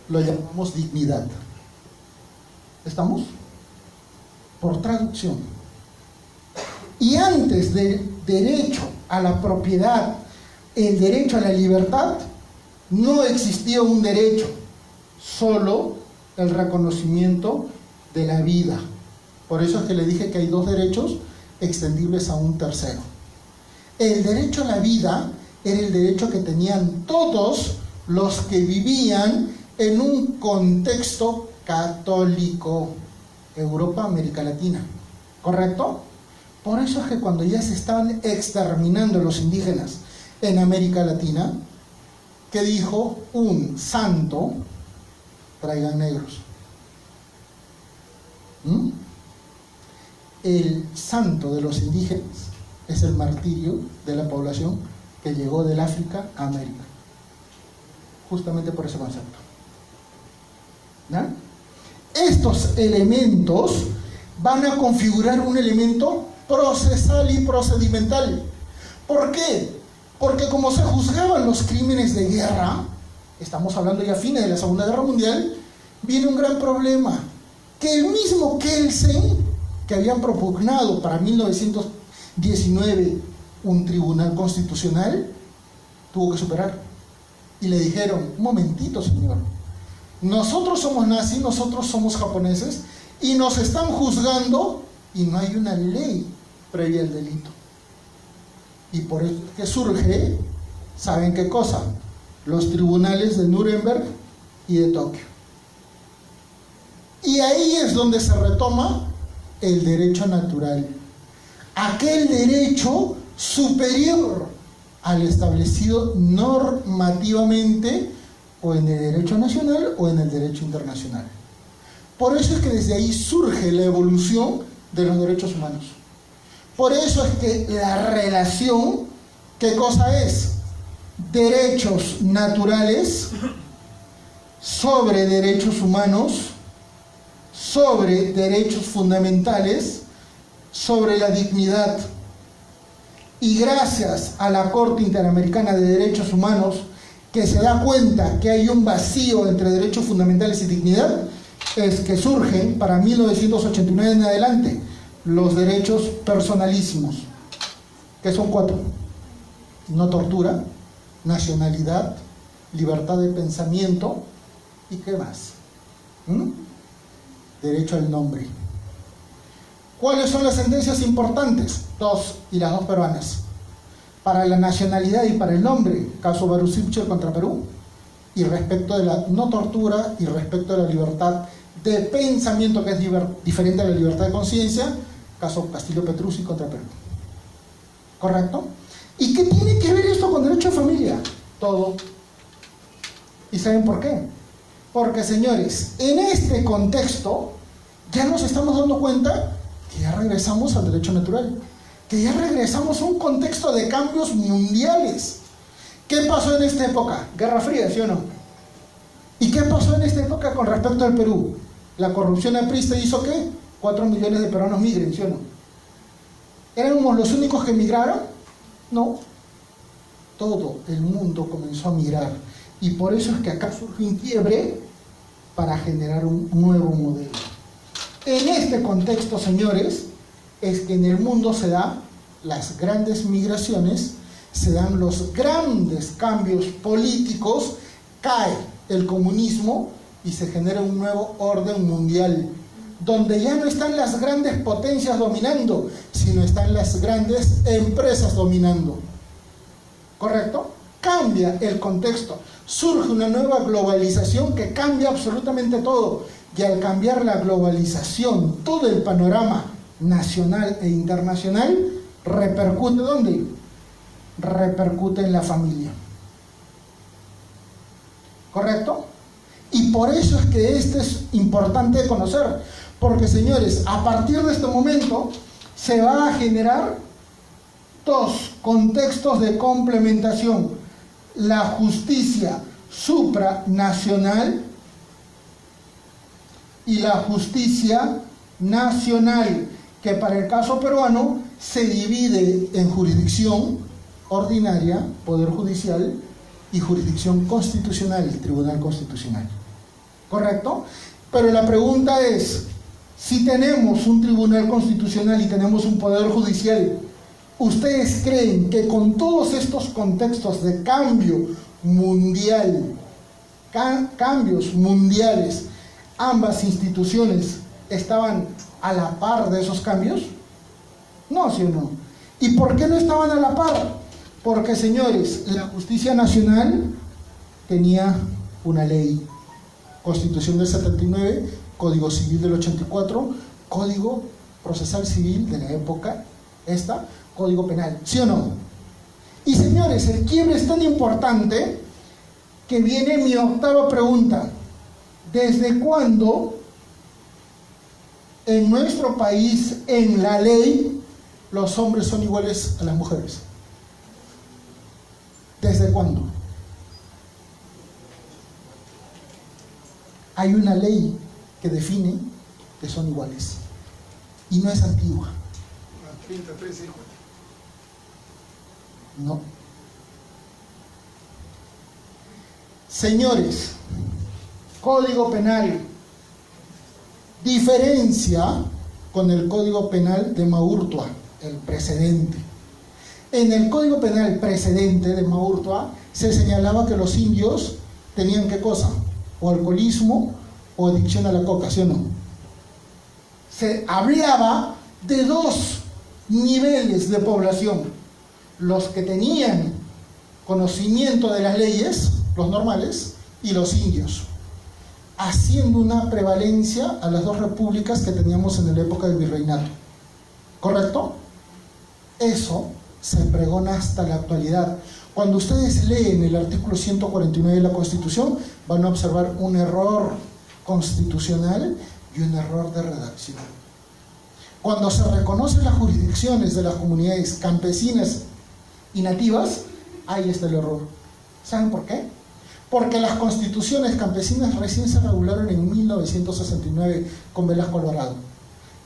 lo llamamos dignidad. ¿Estamos? Por traducción. Y antes del derecho a la propiedad, el derecho a la libertad, no existía un derecho, solo el reconocimiento de la vida. Por eso es que le dije que hay dos derechos extendibles a un tercero. El derecho a la vida era el derecho que tenían todos los que vivían en un contexto católico, Europa, América Latina, ¿correcto? Por eso es que cuando ya se estaban exterminando los indígenas en América Latina, ¿qué dijo un santo? Traigan negros. El santo de los indígenas es el martirio de la población que llegó del África a América, justamente por ese concepto. ¿No? Estos elementos van a configurar un elemento procesal y procedimental. ¿Por qué? Porque como se juzgaban los crímenes de guerra, estamos hablando ya a fines de la Segunda Guerra Mundial, viene un gran problema, que el mismo Kelsen, que habían propugnado para 1919 un tribunal constitucional, tuvo que superar. Y le dijeron, un momentito señor, nosotros somos nazis, nosotros somos japoneses, y nos están juzgando y no hay una ley previa al delito. Y por eso que surge, ¿saben qué cosa? Los tribunales de Nuremberg y de Tokio. Y ahí es donde se retoma el derecho natural, aquel derecho superior al establecido normativamente o en el derecho nacional o en el derecho internacional. Por eso es que desde ahí surge la evolución de los derechos humanos. Por eso es que la relación, ¿qué cosa es? Derechos naturales sobre derechos humanos, sobre derechos fundamentales, sobre la dignidad. Y gracias a la Corte Interamericana de Derechos Humanos, que se da cuenta que hay un vacío entre derechos fundamentales y dignidad, es que surgen para 1989 en adelante los derechos personalísimos, que son 4: no tortura, nacionalidad, libertad de pensamiento y ¿qué más? Derecho al nombre. ¿Cuáles son las sentencias importantes? 2, y las 2 peruanas. Para la nacionalidad y para el nombre, caso Baruch contra Perú, y respecto de la no tortura y respecto de la libertad de pensamiento, que es diferente a la libertad de conciencia, caso Castillo Petruzzi contra Perú. ¿Correcto? ¿Y qué tiene que ver esto con derecho de familia? Todo. ¿Y saben por qué? Porque, señores, en este contexto ya nos estamos dando cuenta que ya regresamos al derecho natural, que ya regresamos a un contexto de cambios mundiales. ¿Qué pasó en esta época? Guerra Fría, ¿sí o no? ¿Y qué pasó en esta época con respecto al Perú? La corrupción aprista hizo que 4 millones de peruanos migren, ¿sí o no? ¿Éramos los únicos que migraron? No. Todo el mundo comenzó a migrar. Y por eso es que acá surge un quiebre para generar un nuevo modelo. En este contexto, señores, es que en el mundo se dan las grandes migraciones, se dan los grandes cambios políticos, cae el comunismo y se genera un nuevo orden mundial, donde ya no están las grandes potencias dominando, sino están las grandes empresas dominando. ¿Correcto? Cambia el contexto, surge una nueva globalización que cambia absolutamente todo, y al cambiar la globalización, todo el panorama nacional e internacional repercute ¿dónde? Repercute en la familia. ¿Correcto? Y por eso es que este es importante de conocer, porque señores, a partir de este momento se va a generar dos contextos de complementación: la justicia supranacional y la justicia nacional, que para el caso peruano se divide en jurisdicción ordinaria, Poder Judicial, y jurisdicción constitucional, el Tribunal Constitucional. ¿Correcto? Pero la pregunta es, si tenemos un Tribunal Constitucional y tenemos un Poder Judicial, ¿ustedes creen que con todos estos contextos de cambio mundial, cambios mundiales, ambas instituciones estaban a la par de esos cambios? No, ¿sí o no? ¿Y por qué no estaban a la par? Porque, señores, la justicia nacional tenía una ley, Constitución del 79, Código Civil del 84, Código Procesal Civil de la época, Código Penal, ¿sí o no? Y, señores, el quiebre es tan importante que viene mi octava pregunta: ¿desde cuándo en nuestro país, en la ley, los hombres son iguales a las mujeres? ¿Desde cuándo? Hay una ley que define que son iguales y no es antigua. No. Señores, Código Penal, diferencia con el Código Penal de Maurtua, el precedente. En el Código Penal precedente de Maurtua se señalaba que los indios tenían ¿qué cosa? O alcoholismo o adicción a la coca, ¿sí o no? Se hablaba de dos niveles de población: los que tenían conocimiento de las leyes, los normales, y los indios, haciendo una prevalencia a las dos repúblicas que teníamos en la época del virreinato. ¿Correcto? Eso se pregona hasta la actualidad. Cuando ustedes leen el artículo 149 de la Constitución, van a observar un error constitucional y un error de redacción. Cuando se reconocen las jurisdicciones de las comunidades campesinas y nativas, ahí está el error. ¿Saben por qué? Porque las constituciones campesinas recién se regularon en 1969 con Velasco Alvarado.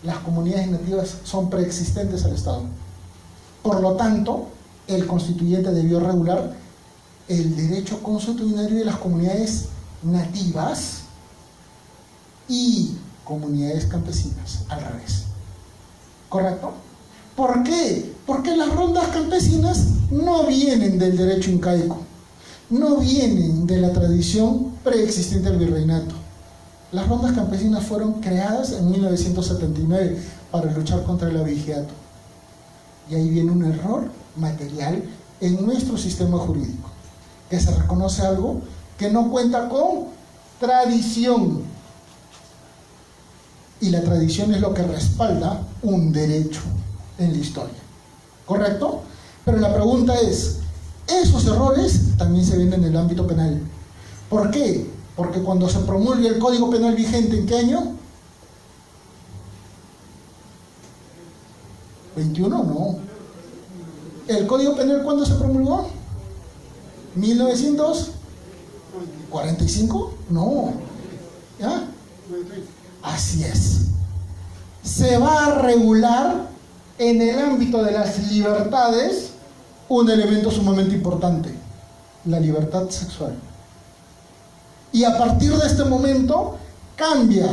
Las comunidades nativas son preexistentes al Estado. Por lo tanto, el constituyente debió regular el derecho consuetudinario de las comunidades nativas y comunidades campesinas, al revés. ¿Correcto? ¿Por qué? Porque las rondas campesinas no vienen del derecho incaico, no vienen de la tradición preexistente del virreinato. Las rondas campesinas fueron creadas en 1979 para luchar contra el abigeato. Y ahí viene un error material en nuestro sistema jurídico, que se reconoce algo que no cuenta con tradición. Y la tradición es lo que respalda un derecho en la historia. ¿Correcto? Pero la pregunta es, esos errores también se ven en el ámbito penal. ¿Por qué? Porque cuando se promulga el Código Penal vigente, ¿en qué año? 21, no. ¿El Código Penal cuándo se promulgó? ¿1945? No. ¿Ya? Así es. Se va a regular en el ámbito de las libertades un elemento sumamente importante: la libertad sexual. Y a partir de este momento cambia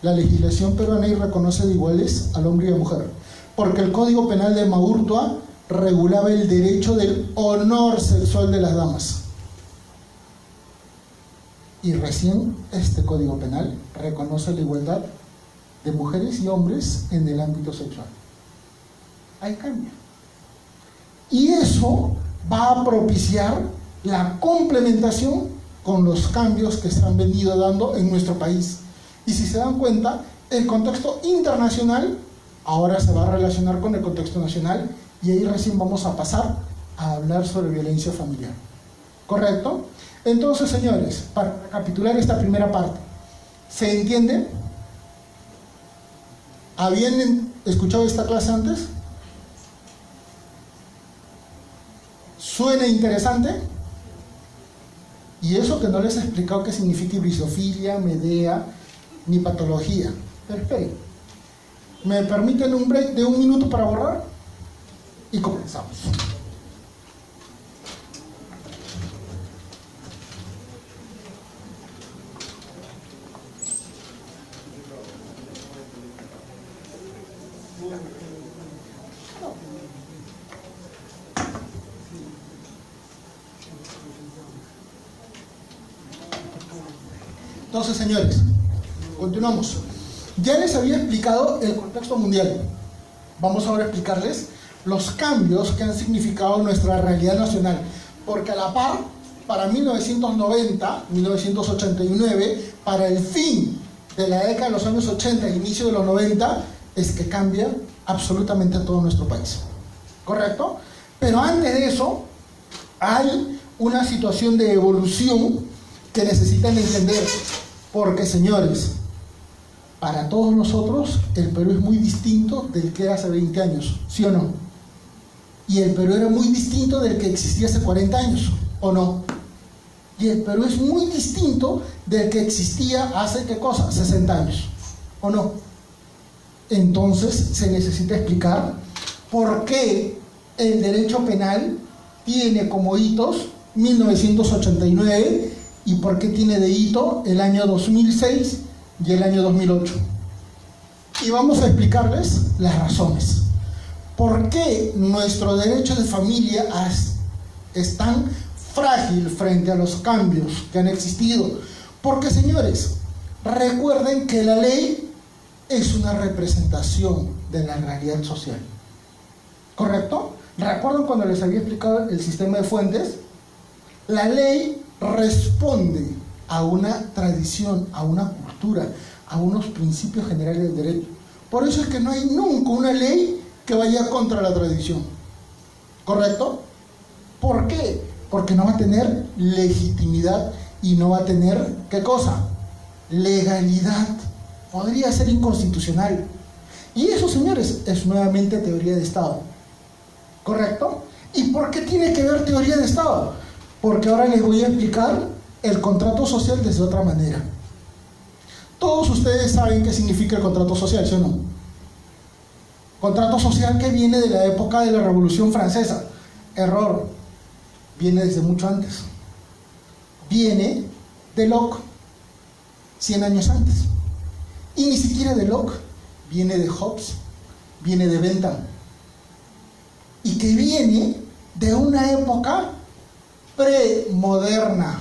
la legislación peruana y reconoce de iguales al hombre y a la mujer, porque el Código Penal de Maurtua regulaba el derecho del honor sexual de las damas. Y recién este Código Penal reconoce la igualdad de mujeres y hombres en el ámbito sexual. Ahí cambia. Y eso va a propiciar la complementación con los cambios que se han venido dando en nuestro país. Y si se dan cuenta, el contexto internacional ahora se va a relacionar con el contexto nacional, y ahí recién vamos a pasar a hablar sobre violencia familiar. ¿Correcto? Entonces, señores, para recapitular esta primera parte, ¿se entiende? ¿Habían escuchado esta clase antes? ¿Suena interesante? Y eso que no les he explicado qué significa ibrisofilia, Medea, ni patología. Perfecto. ¿Me permiten un break de 1 minuto para borrar? Y comenzamos. Entonces, señores, continuamos. Ya les había explicado el contexto mundial. Vamos ahora a explicarles los cambios que han significado nuestra realidad nacional. Porque a la par, para 1990, 1989, para el fin de la década de los años 80 e inicio de los 90, es que cambia absolutamente todo nuestro país. ¿Correcto? Pero antes de eso, hay una situación de evolución que necesitan entender. Porque, señores, para todos nosotros, el Perú es muy distinto del que era hace 20 años, ¿sí o no? Y el Perú era muy distinto del que existía hace 40 años, ¿o no? Y el Perú es muy distinto del que existía hace, ¿qué cosa? 60 años, ¿o no? Entonces, se necesita explicar por qué el derecho penal tiene como hitos 1989 y por qué tiene de hito el año 2006 y el año 2008. Y vamos a explicarles las razones. ¿Por qué nuestro derecho de familia es tan frágil frente a los cambios que han existido? Porque, señores, recuerden que la ley es una representación de la realidad social. ¿Correcto? ¿Recuerdan cuando les había explicado el sistema de fuentes? La ley responde a una tradición, a una cultura, a unos principios generales del derecho. Por eso es que no hay nunca una ley que vaya contra la tradición. ¿Correcto? ¿Por qué? Porque no va a tener legitimidad y no va a tener, ¿qué cosa? Legalidad. Podría ser inconstitucional. Y eso, señores, es nuevamente teoría de Estado. ¿Correcto? ¿Y por qué tiene que ver teoría de Estado? Porque ahora les voy a explicar el contrato social desde otra manera. Todos ustedes saben qué significa el contrato social, ¿sí o no? Contrato social que viene de la época de la Revolución Francesa. Error. Viene desde mucho antes. Viene de Locke, 100 años antes. Y ni siquiera de Locke, viene de Hobbes, viene de Bentham. Y que viene de una época premoderna.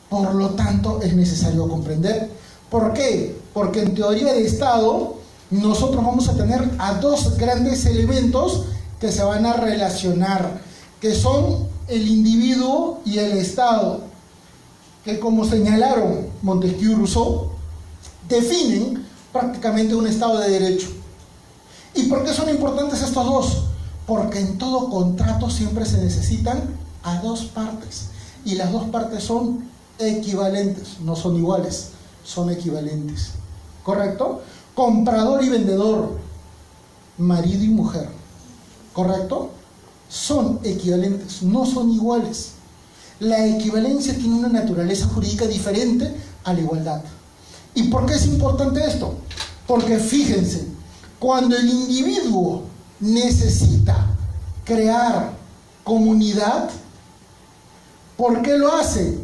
Por lo tanto, es necesario comprender. ¿Por qué? Porque en teoría de Estado, nosotros vamos a tener a dos grandes elementos que se van a relacionar, que son el individuo y el Estado, que, como señalaron Montesquieu y Rousseau, definen prácticamente un Estado de Derecho. ¿Y por qué son importantes estos dos? Porque en todo contrato siempre se necesitan a dos partes, y las dos partes son equivalentes, no son iguales, son equivalentes. ¿Correcto? Comprador y vendedor, marido y mujer, ¿correcto? Son equivalentes, no son iguales. La equivalencia tiene una naturaleza jurídica diferente a la igualdad. ¿Y por qué es importante esto? Porque fíjense, cuando el individuo necesita crear comunidad, ¿por qué lo hace?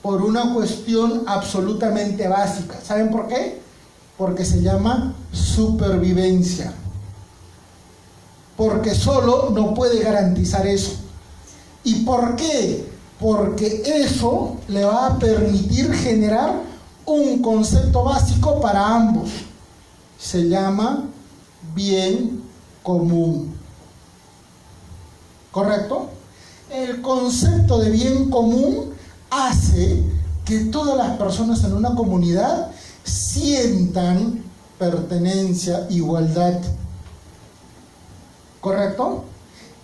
por una cuestión absolutamente básica. ¿Saben por qué? Porque se llama supervivencia. Porque solo no puede garantizar eso. ¿Y por qué? Porque eso le va a permitir generar un concepto básico para ambos. Se llama bien común. ¿Correcto? El concepto de bien común hace que todas las personas en una comunidad sientan pertenencia, igualdad. ¿Correcto?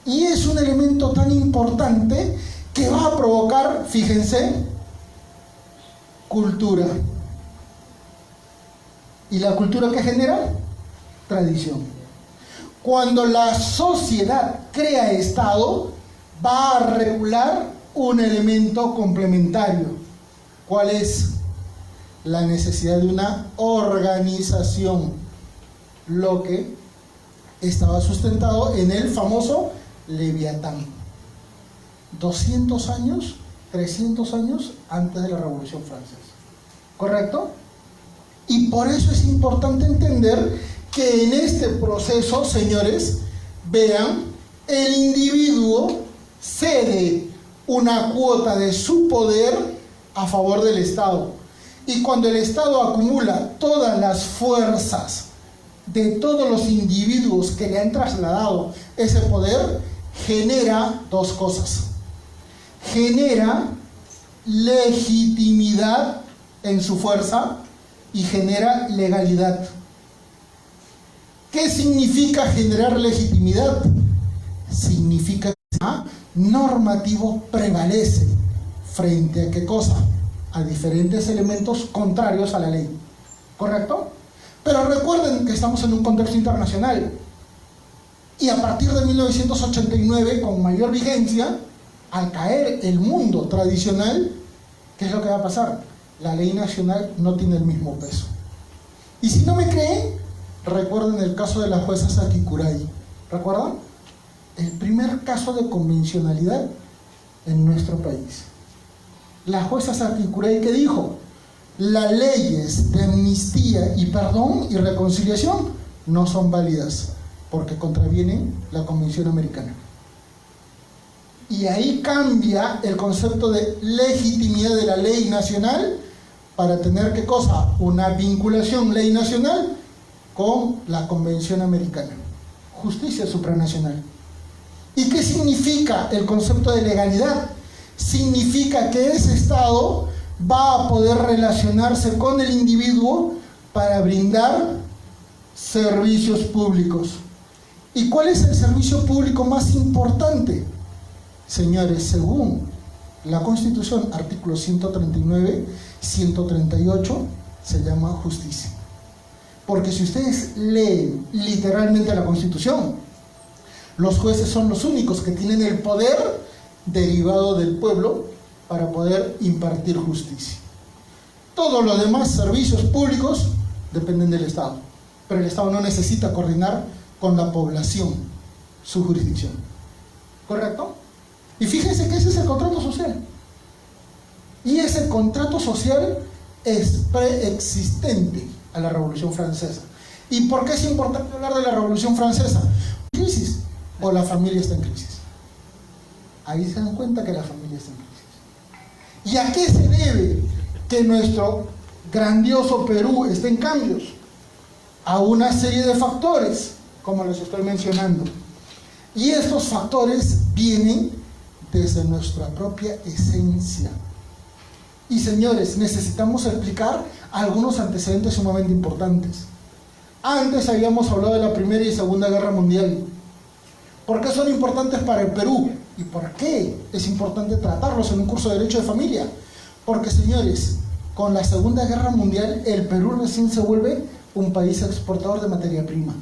Y es un elemento tan importante que va a provocar, fíjense, cultura. ¿Y la cultura qué genera? Tradición. Cuando la sociedad crea Estado, va a regular un elemento complementario. ¿Cuál es? La necesidad de una organización, lo que estaba sustentado en el famoso Leviatán. 200 años, 300 años antes de la Revolución Francesa. ¿Correcto? Y por eso es importante entender que en este proceso, señores, vean, el individuo cede una cuota de su poder a favor del Estado. Y cuando el Estado acumula todas las fuerzas de todos los individuos que le han trasladado ese poder, genera dos cosas. Genera legitimidad en su fuerza y genera legalidad. ¿Qué significa generar legitimidad? Significa que el normativo prevalece frente a ¿qué cosa? A diferentes elementos contrarios a la ley. ¿Correcto? Pero recuerden que estamos en un contexto internacional. Y a partir de 1989, con mayor vigencia, al caer el mundo tradicional, ¿qué es lo que va a pasar? La ley nacional no tiene el mismo peso. Y si no me creen, recuerden el caso de la jueza Sakikurai. ¿Recuerdan? El primer caso de convencionalidad en nuestro país. La jueza Sakikurai, ¿qué dijo? Las leyes de amnistía y perdón y reconciliación no son válidas porque contravienen la Convención Americana. Y ahí cambia el concepto de legitimidad de la ley nacional para tener, ¿qué cosa? Una vinculación ley nacional con la Convención Americana. Justicia supranacional. ¿Y qué significa el concepto de legalidad? Significa que ese Estado va a poder relacionarse con el individuo para brindar servicios públicos. ¿Y cuál es el servicio público más importante? Señores, según la Constitución, artículos 139, 138, se llama justicia. Porque si ustedes leen literalmente la Constitución, los jueces son los únicos que tienen el poder derivado del pueblo para poder impartir justicia. Todos los demás servicios públicos dependen del Estado, pero el Estado no necesita coordinar con la población su jurisdicción. ¿Correcto? Y fíjense que ese es el contrato social. Y ese contrato social es preexistente a la Revolución Francesa. ¿Y por qué es importante hablar de la Revolución Francesa? Crisis, o la familia está en crisis. Ahí se dan cuenta que la familia está en crisis. ¿Y a qué se debe que nuestro grandioso Perú esté en cambios? A una serie de factores, como les estoy mencionando. Y estos factores vienen desde nuestra propia esencia. Y señores, necesitamos explicar algunos antecedentes sumamente importantes. Antes habíamos hablado de la Primera y Segunda Guerra Mundial. ¿Por qué son importantes para el Perú? ¿Y por qué es importante tratarlos en un curso de Derecho de Familia? Porque, señores, con la Segunda Guerra Mundial, el Perú recién se vuelve un país exportador de materia prima.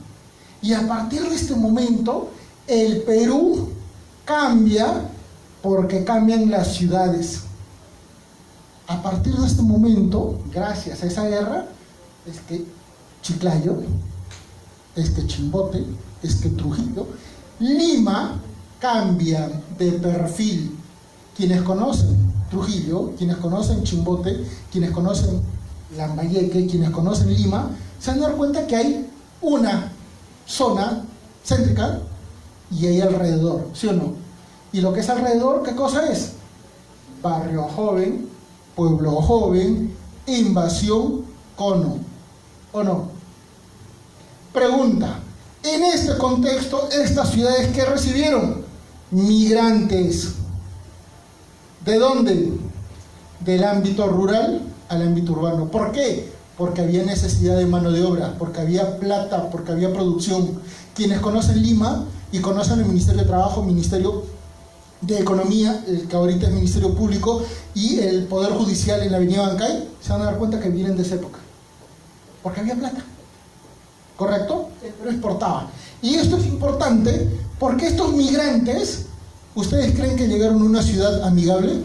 Y a partir de este momento, el Perú cambia porque cambian las ciudades. A partir de este momento, gracias a esa guerra, es que Chiclayo, es que Chimbote, es que Trujillo, Lima cambia de perfil Quienes conocen Trujillo, quienes conocen Chimbote, quienes conocen Lambayeque, quienes conocen Lima, se van a dar cuenta que hay una zona céntrica y hay alrededor, ¿sí o no? Y lo que es alrededor, ¿qué cosa es? Barrio joven, pueblo joven, invasión, cono, ¿o no? Pregunta, en este contexto, estas ciudades ¿qué recibieron? Migrantes. ¿De dónde? Del ámbito rural al ámbito urbano. ¿Por qué? Porque había necesidad de mano de obra, porque había plata, porque había producción. Quienes conocen Lima y conocen el Ministerio de Trabajo, Ministerio de Economía, el que ahorita es Ministerio Público, y el Poder Judicial en la avenida Bancay, se van a dar cuenta que vienen de esa época. Porque había plata. ¿Correcto? Pero exportaba. Y esto es importante porque estos migrantes, ¿ustedes creen que llegaron a una ciudad amigable?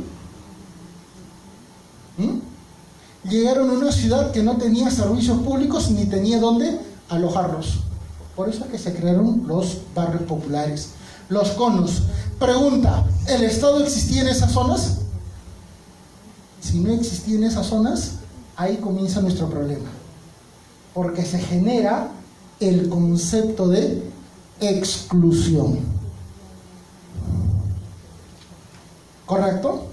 Llegaron a una ciudad que no tenía servicios públicos ni tenía dónde alojarlos. Por eso es que se crearon los barrios populares, los conos. Pregunta, ¿el Estado existía en esas zonas? Si no existía en esas zonas, ahí comienza nuestro problema. Porque se genera el concepto de exclusión. ¿Correcto?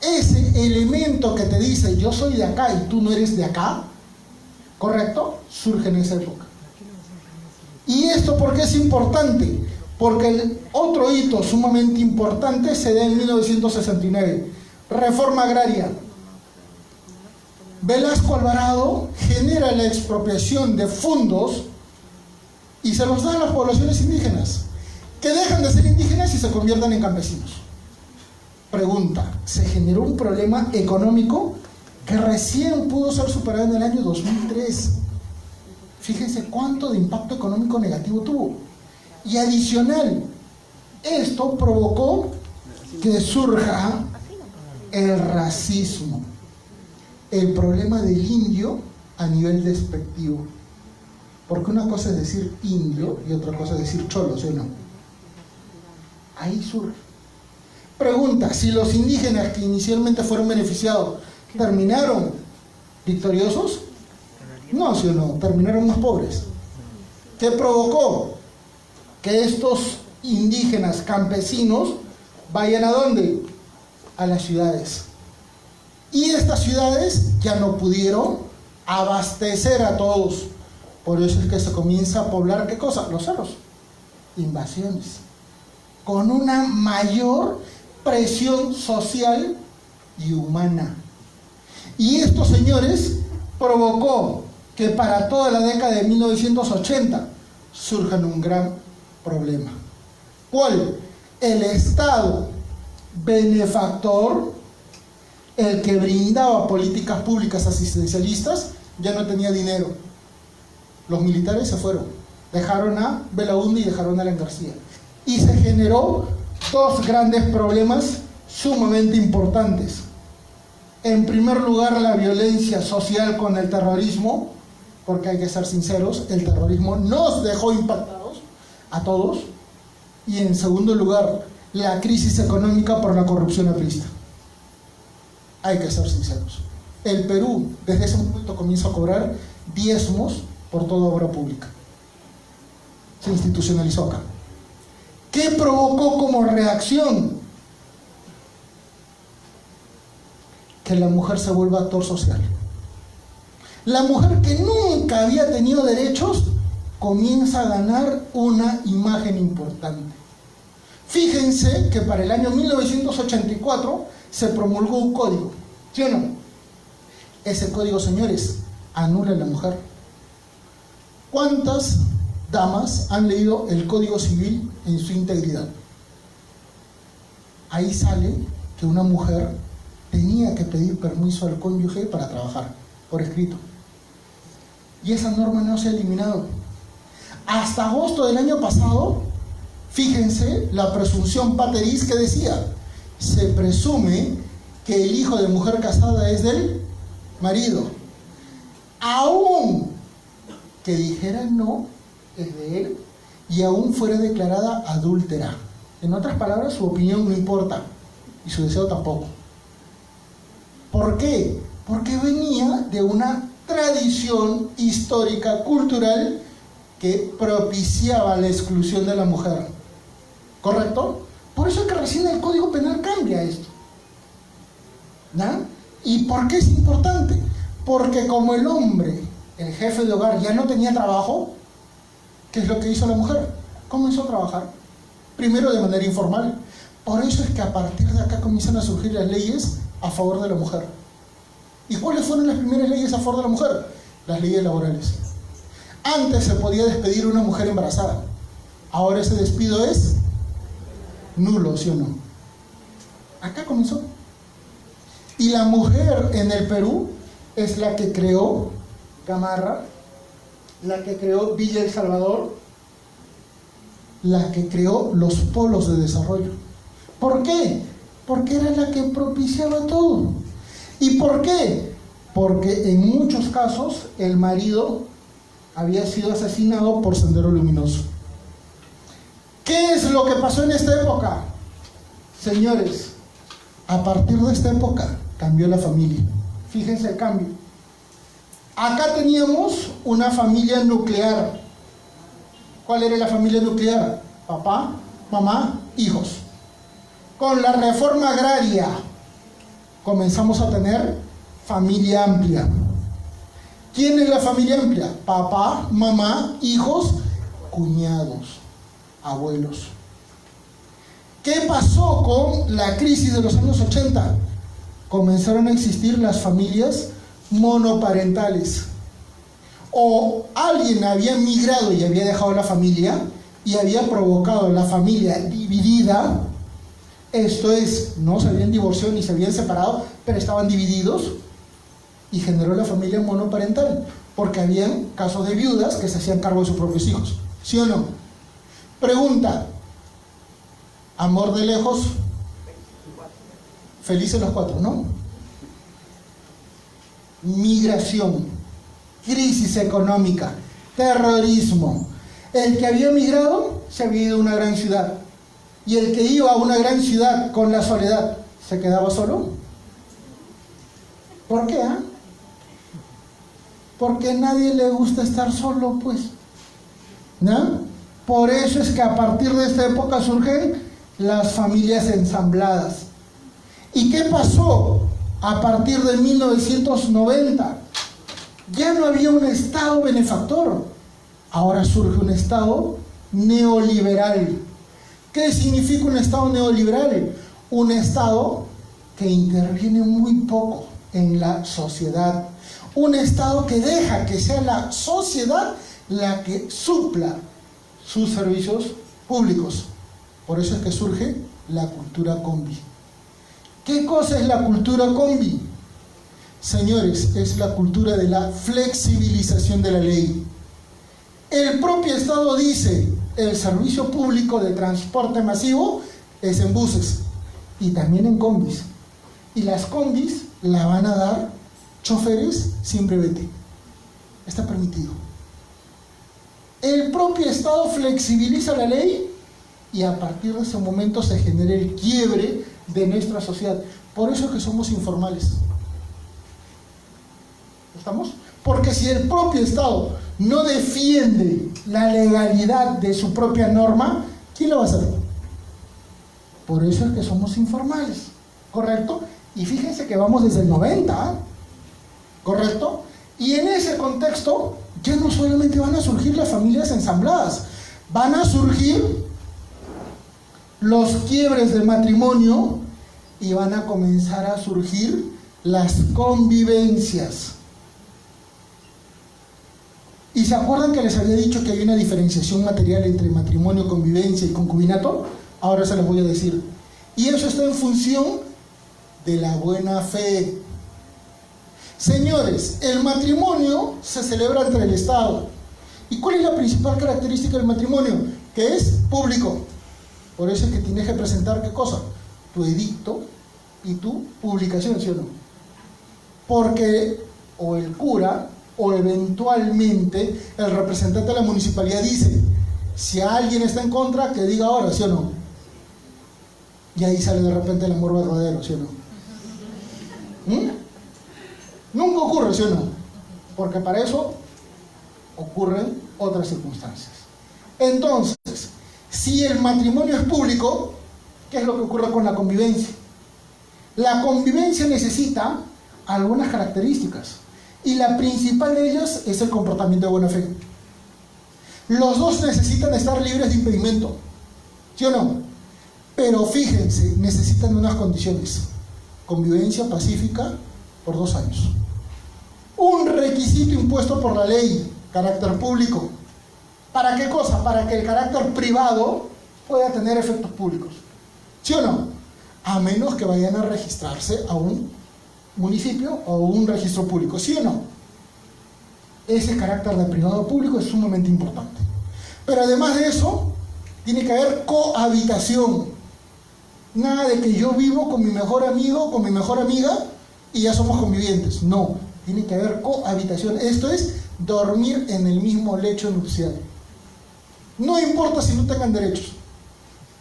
Ese elemento que te dice yo soy de acá y tú no eres de acá, ¿correcto? Surge en esa época. ¿Y esto por qué es importante? Porque el otro hito sumamente importante se da en 1969, reforma agraria. Velasco Alvarado genera la expropiación de fondos y se los da a las poblaciones indígenas, que dejan de ser indígenas y se convierten en campesinos. Pregunta, ¿se generó un problema económico que recién pudo ser superado en el año 2003? Fíjense cuánto de impacto económico negativo tuvo. Y adicional, esto provocó que surja el racismo, el problema del indio a nivel despectivo. Porque una cosa es decir indio y otra cosa es decir cholo, ¿sí o no? Ahí surge. Pregunta, si los indígenas que inicialmente fueron beneficiados terminaron victoriosos, no, ¿sí o no? Terminaron más pobres. ¿Qué provocó? Que estos indígenas campesinos vayan ¿a dónde? A las ciudades. Y estas ciudades ya no pudieron abastecer a todos. Por eso es que se comienza a poblar, ¿qué cosa? Los cerros. Invasiones. Con una mayor presión social y humana. Y esto, señores, provocó que para toda la década de 1980 surjan un gran problema. ¿Cuál? El Estado benefactor, el que brindaba políticas públicas asistencialistas, ya no tenía dinero. Los militares se fueron, dejaron a Belaúnde y dejaron a Alan García. Y se generó dos grandes problemas sumamente importantes. En primer lugar, la violencia social con el terrorismo, porque hay que ser sinceros, el terrorismo nos dejó impactados a todos. Y en segundo lugar, la crisis económica por la corrupción aprista. Hay que ser sinceros. El Perú, desde ese momento, comienza a cobrar diezmos por toda obra pública. Se institucionalizó acá. ¿Qué provocó como reacción? Que la mujer se vuelva actor social. La mujer que nunca había tenido derechos comienza a ganar una imagen importante. Fíjense que para el año 1984 se promulgó un código, ¿sí o no? Ese código, señores, anula a la mujer. ¿Cuántas damas han leído el Código Civil en su integridad? Ahí sale que una mujer tenía que pedir permiso al cónyuge para trabajar, por escrito. Y esa norma no se ha eliminado. Hasta agosto del año pasado, fíjense la presunción pateris que decía, se presume que el hijo de mujer casada es del marido. Aún que dijera no, es de él, y aún fuera declarada adúltera. En otras palabras, su opinión no importa. y su deseo tampoco. ¿Por qué? Porque venía de una tradición histórica, cultural, que propiciaba la exclusión de la mujer. ¿Correcto? Por eso es que recién el Código Penal cambia esto. ¿No? ¿Y por qué es importante? Porque como el hombre, el jefe de hogar, ya no tenía trabajo, ¿qué es lo que hizo la mujer? Comenzó a trabajar. Primero de manera informal. Por eso es que a partir de acá comienzan a surgir las leyes a favor de la mujer. ¿Y cuáles fueron las primeras leyes a favor de la mujer? Las leyes laborales. Antes se podía despedir a una mujer embarazada. Ahora ese despido es nulo, ¿sí o no? Acá comenzó. Y la mujer en el Perú es la que creó Gamarra, la que creó Villa El Salvador, la que creó los polos de desarrollo. ¿Por qué? Porque era la que propiciaba todo. ¿Y por qué? Porque en muchos casos el marido había sido asesinado por Sendero Luminoso. ¿Qué es lo que pasó en esta época? Señores, a partir de esta época cambió la familia. Fíjense el cambio. Acá teníamos una familia nuclear. ¿Cuál era la familia nuclear? Papá, mamá, hijos. Con la reforma agraria comenzamos a tener familia amplia. ¿Quién es la familia amplia? Papá, mamá, hijos, cuñados, abuelos. ¿Qué pasó con la crisis de los años 80? Comenzaron a existir las familias monoparentales. O alguien había migrado y había dejado la familia y había provocado la familia dividida. Esto es, no se habían divorciado ni se habían separado, pero estaban divididos, y generó la familia monoparental, porque habían casos de viudas que se hacían cargo de sus propios hijos. ¿Sí o no? Pregunta: amor de lejos, felices los cuatro, ¿no? Migración, crisis económica, terrorismo. El que había migrado se había ido a una gran ciudad, y el que iba a una gran ciudad con la soledad, ¿se quedaba solo? ¿Por qué? Porque a nadie le gusta estar solo, pues. ¿No? Por eso es que a partir de esta época surgen las familias ensambladas. ¿Y qué pasó a partir de 1990? Ya no había un Estado benefactor. Ahora surge un Estado neoliberal. ¿Qué significa un Estado neoliberal? Un Estado que interviene muy poco en la sociedad. Un Estado que deja que sea la sociedad la que supla sus servicios públicos. Por eso es que surge la cultura combi. ¿Qué cosa es la cultura combi? Señores, es la cultura de la flexibilización de la ley. El propio Estado dice: el servicio público de transporte masivo es en buses y también en combis. Y las combis la van a dar choferes sin brevete. Está permitido. El propio Estado flexibiliza la ley y a partir de ese momento se genera el quiebre de nuestra sociedad. Por eso es que somos informales. ¿Estamos? Porque si el propio Estado no defiende la legalidad de su propia norma, ¿quién lo va a hacer? Por eso es que somos informales, ¿correcto? Y fíjense que vamos desde el 90, ¿correcto? Y en ese contexto ya no solamente van a surgir las familias ensambladas, van a surgir los quiebres de matrimonio y van a comenzar a surgir las convivencias. ¿Y se acuerdan que les había dicho que hay una diferenciación material entre matrimonio, convivencia y concubinato? Ahora se los voy a decir. Y eso está en función de la buena fe. Señores, el matrimonio se celebra entre el Estado. ¿Y cuál es la principal característica del matrimonio? Que es público. Por eso es que tienes que presentar, ¿qué cosa? Tu edicto y tu publicación, ¿sí o no? Porque o el cura o eventualmente el representante de la municipalidad dice: si alguien está en contra, que diga ahora, ¿sí o no? Y ahí sale de repente el amor verdadero, ¿sí o no? Nunca ocurre, ¿sí o no? Porque para eso ocurren otras circunstancias. Entonces, si el matrimonio es público, ¿qué es lo que ocurre con la convivencia? La convivencia necesita algunas características, y la principal de ellas es el comportamiento de buena fe. Los dos necesitan estar libres de impedimento, ¿sí o no? Pero fíjense, necesitan unas condiciones: convivencia pacífica por 2 años. Un requisito impuesto por la ley, carácter público. ¿Para qué cosa? Para que el carácter privado pueda tener efectos públicos, ¿sí o no? A menos que vayan a registrarse a un municipio o un registro público, ¿sí o no? Ese carácter de privado a público es sumamente importante. Pero además de eso, tiene que haber cohabitación. Nada de que yo vivo con mi mejor amigo, con mi mejor amiga y ya somos convivientes. No, tiene que haber cohabitación. Esto es dormir en el mismo lecho nupcial. No importa si no tengan derechos.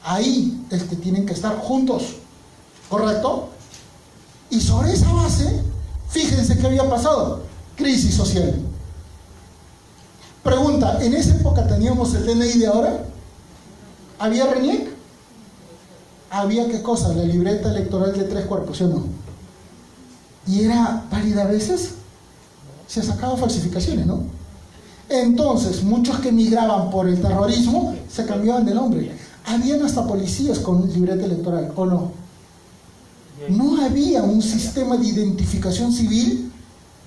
Ahí es que tienen que estar juntos, ¿correcto? Y sobre esa base, fíjense qué había pasado: crisis social. Pregunta, ¿en esa época teníamos el DNI de ahora? ¿Había RENIEC? ¿Había qué cosa? La libreta electoral de 3 cuerpos, ¿sí o no? ¿Y era válida a veces? Se sacaba falsificaciones, ¿no? Entonces, muchos que migraban por el terrorismo se cambiaban de nombre. Habían hasta policías con libreta electoral, ¿o no? No había un sistema de identificación civil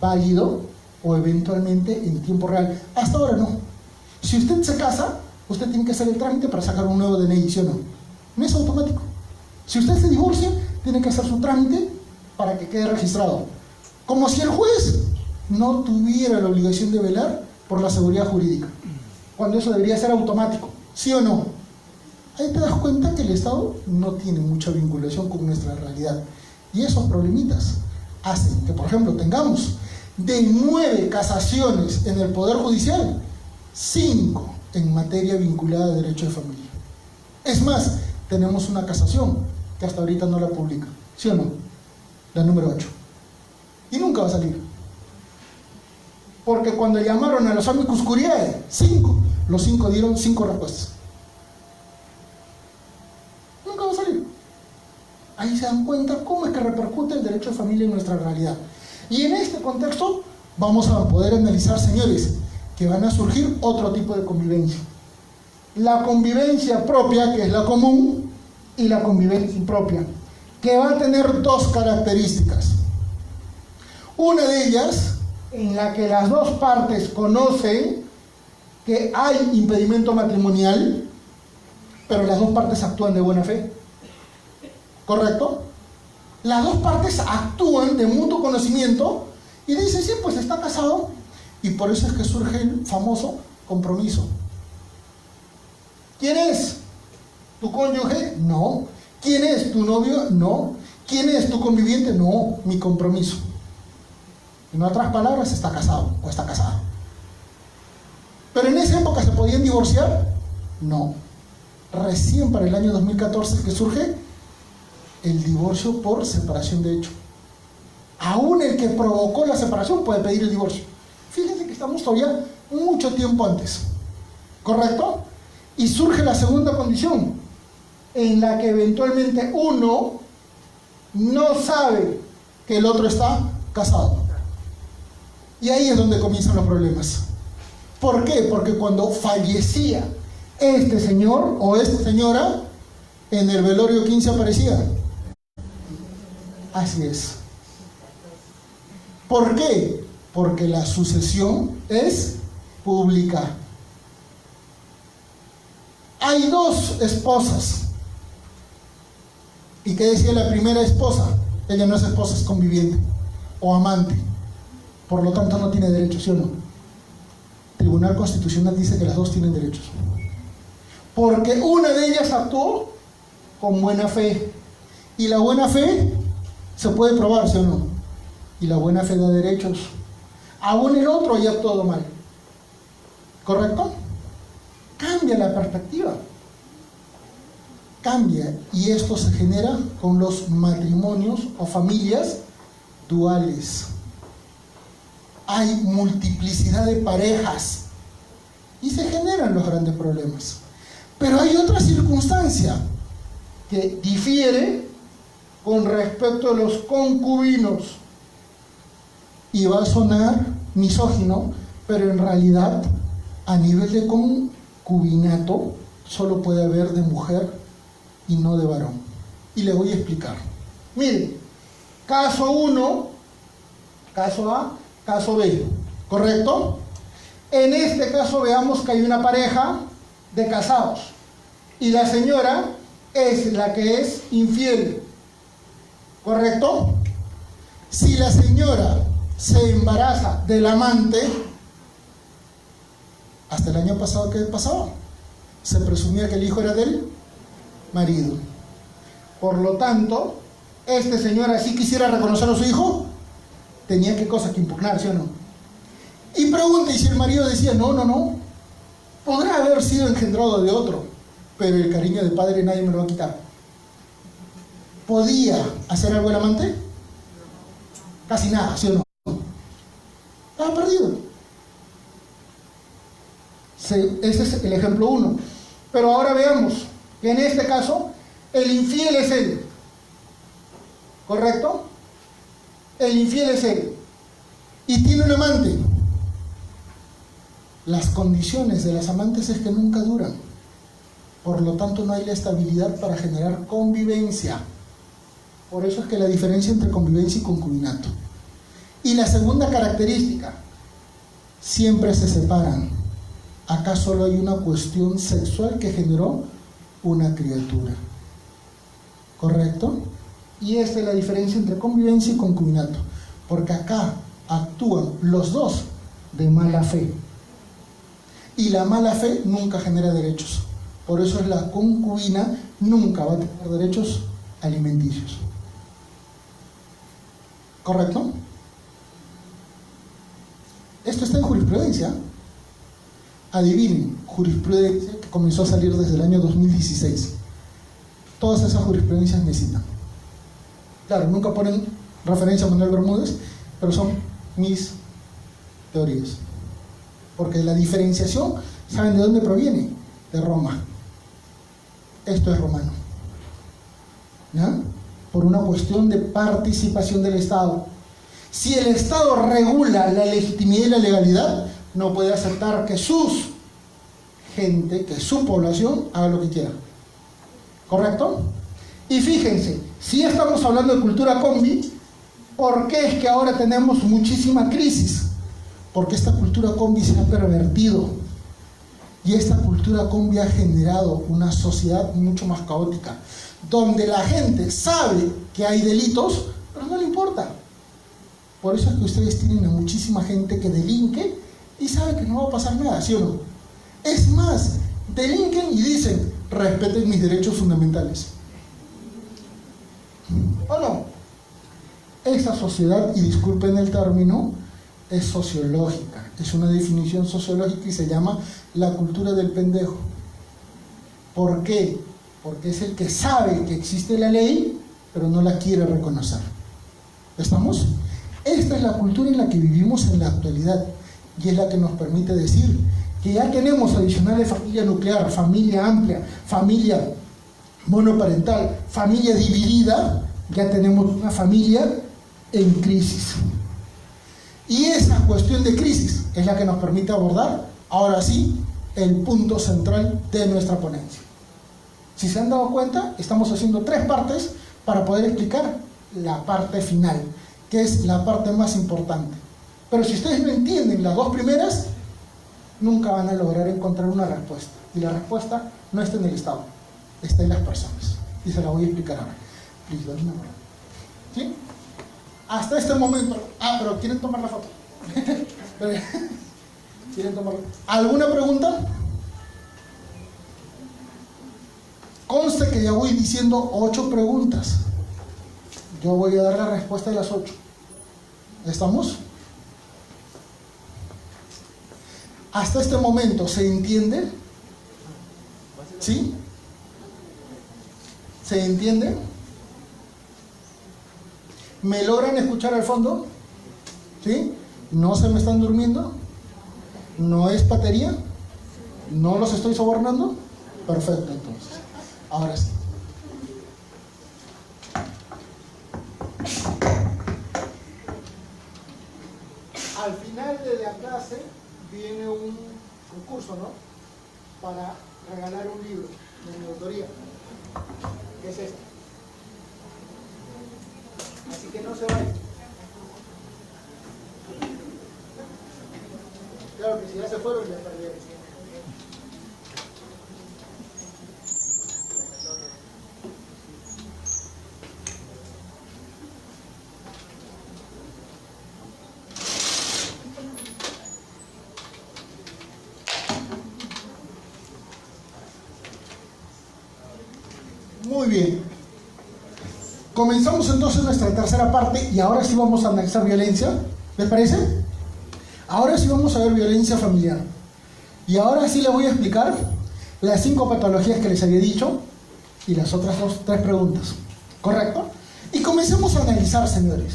válido o eventualmente en tiempo real. Hasta ahora no. Si usted se casa, usted tiene que hacer el trámite para sacar un nuevo DNI, ¿sí o no? No es automático. Si usted se divorcia, tiene que hacer su trámite para que quede registrado. Como si el juez no tuviera la obligación de velar por la seguridad jurídica, cuando eso debería ser automático, ¿sí o no? Ahí te das cuenta que el Estado no tiene mucha vinculación con nuestra realidad. Y esos problemitas hacen que, por ejemplo, tengamos de 9 casaciones en el Poder Judicial, 5 en materia vinculada a derecho de familia. Es más, tenemos una casación que hasta ahorita no la publica, ¿sí o no? La número 8. Y nunca va a salir. Porque cuando llamaron a los amicus curiae, 5, los 5 dieron 5 respuestas. Nunca va a salir. Ahí se dan cuenta cómo es que repercute el derecho de familia en nuestra realidad. Y en este contexto vamos a poder analizar, señores, que van a surgir otro tipo de convivencia. La convivencia propia, que es la común, y la convivencia impropia, que va a tener 2 características. Una de ellas, en la que las 2 partes conocen que hay impedimento matrimonial, pero las 2 partes actúan de buena fe. ¿Correcto? Las 2 partes actúan de mutuo conocimiento y dicen, sí, pues está casado, y por eso es que surge el famoso compromiso. ¿Quién es? ¿Tu cónyuge? No. ¿Quién es? ¿Tu novio? No. ¿Quién es? ¿Tu conviviente? No, mi compromiso. En otras palabras, está casado o está casada. ¿Pero en esa época se podían divorciar? No. Recién para el año 2014 es que surge el divorcio por separación de hecho. Aún el que provocó la separación puede pedir el divorcio. Fíjense que estamos todavía mucho tiempo antes, ¿correcto? Y surge la segunda condición, en la que eventualmente uno no sabe que el otro está casado. Y ahí es donde comienzan los problemas. ¿Por qué? Porque cuando fallecía este señor o esta señora, en el velorio, ¿quién se aparecía? Así es. ¿Por qué? Porque la sucesión es pública. Hay 2 esposas. ¿Y qué decía la primera esposa? Ella no es esposa, es conviviente o amante. Por lo tanto no tiene derechos, ¿sí o no? Tribunal Constitucional dice que las 2 tienen derechos. Porque una de ellas actuó con buena fe. Y la buena fe se puede probar, ¿sí o no? Y la buena fe da derechos. Aún el otro haya actuado mal. ¿Correcto? Cambia la perspectiva. cambia, y esto se genera con los matrimonios o familias duales. Hay multiplicidad de parejas y se generan los grandes problemas. Pero hay otra circunstancia que difiere con respecto a los concubinos, y va a sonar misógino, pero en realidad a nivel de concubinato solo puede haber de mujer y no de varón. Y le voy a explicar. Miren, caso 1, caso A, caso B, ¿correcto? En este caso veamos que hay una pareja de casados y la señora es la que es infiel, ¿correcto? Si la señora se embaraza del amante, hasta el año pasado, ¿qué pasaba? Se presumía que el hijo era del marido. Por lo tanto, este señor, así quisiera reconocer a su hijo, tenía qué cosa que impugnar, ¿sí o no? Y pregunta, y si el marido decía, no, podrá haber sido engendrado de otro, pero el cariño de padre nadie me lo va a quitar. ¿Podía hacer algo el amante? Casi nada, ¿sí o no? Estaba perdido. Ese es el ejemplo 1. Pero ahora veamos que en este caso el infiel es él, ¿correcto? El infiel es él y tiene un amante. Las condiciones de las amantes es que nunca duran, por lo tanto no hay la estabilidad para generar convivencia. Por eso es que la diferencia entre convivencia y concubinato. Y la segunda característica, siempre se separan. Acá solo hay una cuestión sexual que generó una criatura, ¿correcto? Y esta es la diferencia entre convivencia y concubinato, porque acá actúan los dos de mala fe, y la mala fe nunca genera derechos. Por eso es la concubina nunca va a tener derechos alimenticios, ¿correcto? Esto está en jurisprudencia. Adivinen, jurisprudencia que comenzó a salir desde el año 2016. Todas esas jurisprudencias me citan. Claro, nunca ponen referencia a Manuel Bermúdez, pero son mis teorías. Porque la diferenciación, ¿saben de dónde proviene? De Roma. Esto es romano, ¿ya? Por una cuestión de participación del Estado. Si el Estado regula la legitimidad y la legalidad, no puede aceptar que sus gente, que su población haga lo que quiera, ¿correcto? Y fíjense, si estamos hablando de cultura combi, ¿por qué es que ahora tenemos muchísima crisis? Porque esta cultura combi se ha pervertido, y esta cultura combi ha generado una sociedad mucho más caótica, donde la gente sabe que hay delitos, pero no le importa. Por eso es que ustedes tienen a muchísima gente que delinque y sabe que no va a pasar nada, ¿sí o no? Es más, delinquen y dicen, respeten mis derechos fundamentales. ¿O no? Esa sociedad, y disculpen el término, es sociológica, es una definición sociológica y se llama la cultura del pendejo. ¿Por qué? Porque es el que sabe que existe la ley, pero no la quiere reconocer. ¿Estamos? Esta es la cultura en la que vivimos en la actualidad, y es la que nos permite decir que ya tenemos adicional de familia nuclear, familia amplia, familia monoparental, familia dividida, ya tenemos una familia en crisis. Y esa cuestión de crisis es la que nos permite abordar, ahora sí, el punto central de nuestra ponencia. Si se han dado cuenta, estamos haciendo 3 partes para poder explicar la parte final, que es la parte más importante. Pero si ustedes no entienden las 2 primeras, nunca van a lograr encontrar una respuesta. Y la respuesta no está en el Estado, está en las personas. Y se la voy a explicar ahora. Please, dame una mano. ¿Sí? Hasta este momento... pero ¿quieren tomar la foto? ¿Quieren tomarla? ¿Alguna pregunta? Conste que ya voy diciendo 8 preguntas. Yo voy a dar la respuesta de las 8. ¿Estamos? Hasta este momento, ¿se entiende? ¿Sí? ¿Se entiende? ¿Me logran escuchar al fondo? ¿Sí? ¿No se me están durmiendo? ¿No es patería? ¿No los estoy sobornando? Perfecto, entonces. Ahora sí. Al final de la clase viene un concurso, ¿no? Para regalar un libro de mi autoría, que es este. Así que no se vayan. Claro que si ya se fueron, ya perdieron. Muy bien. Comenzamos entonces nuestra tercera parte y ahora sí vamos a analizar violencia. ¿Les parece? Ahora sí vamos a ver violencia familiar. Y ahora sí les voy a explicar las 5 patologías que les había dicho y las otras 3 preguntas. ¿Correcto? Y comencemos a analizar, señores.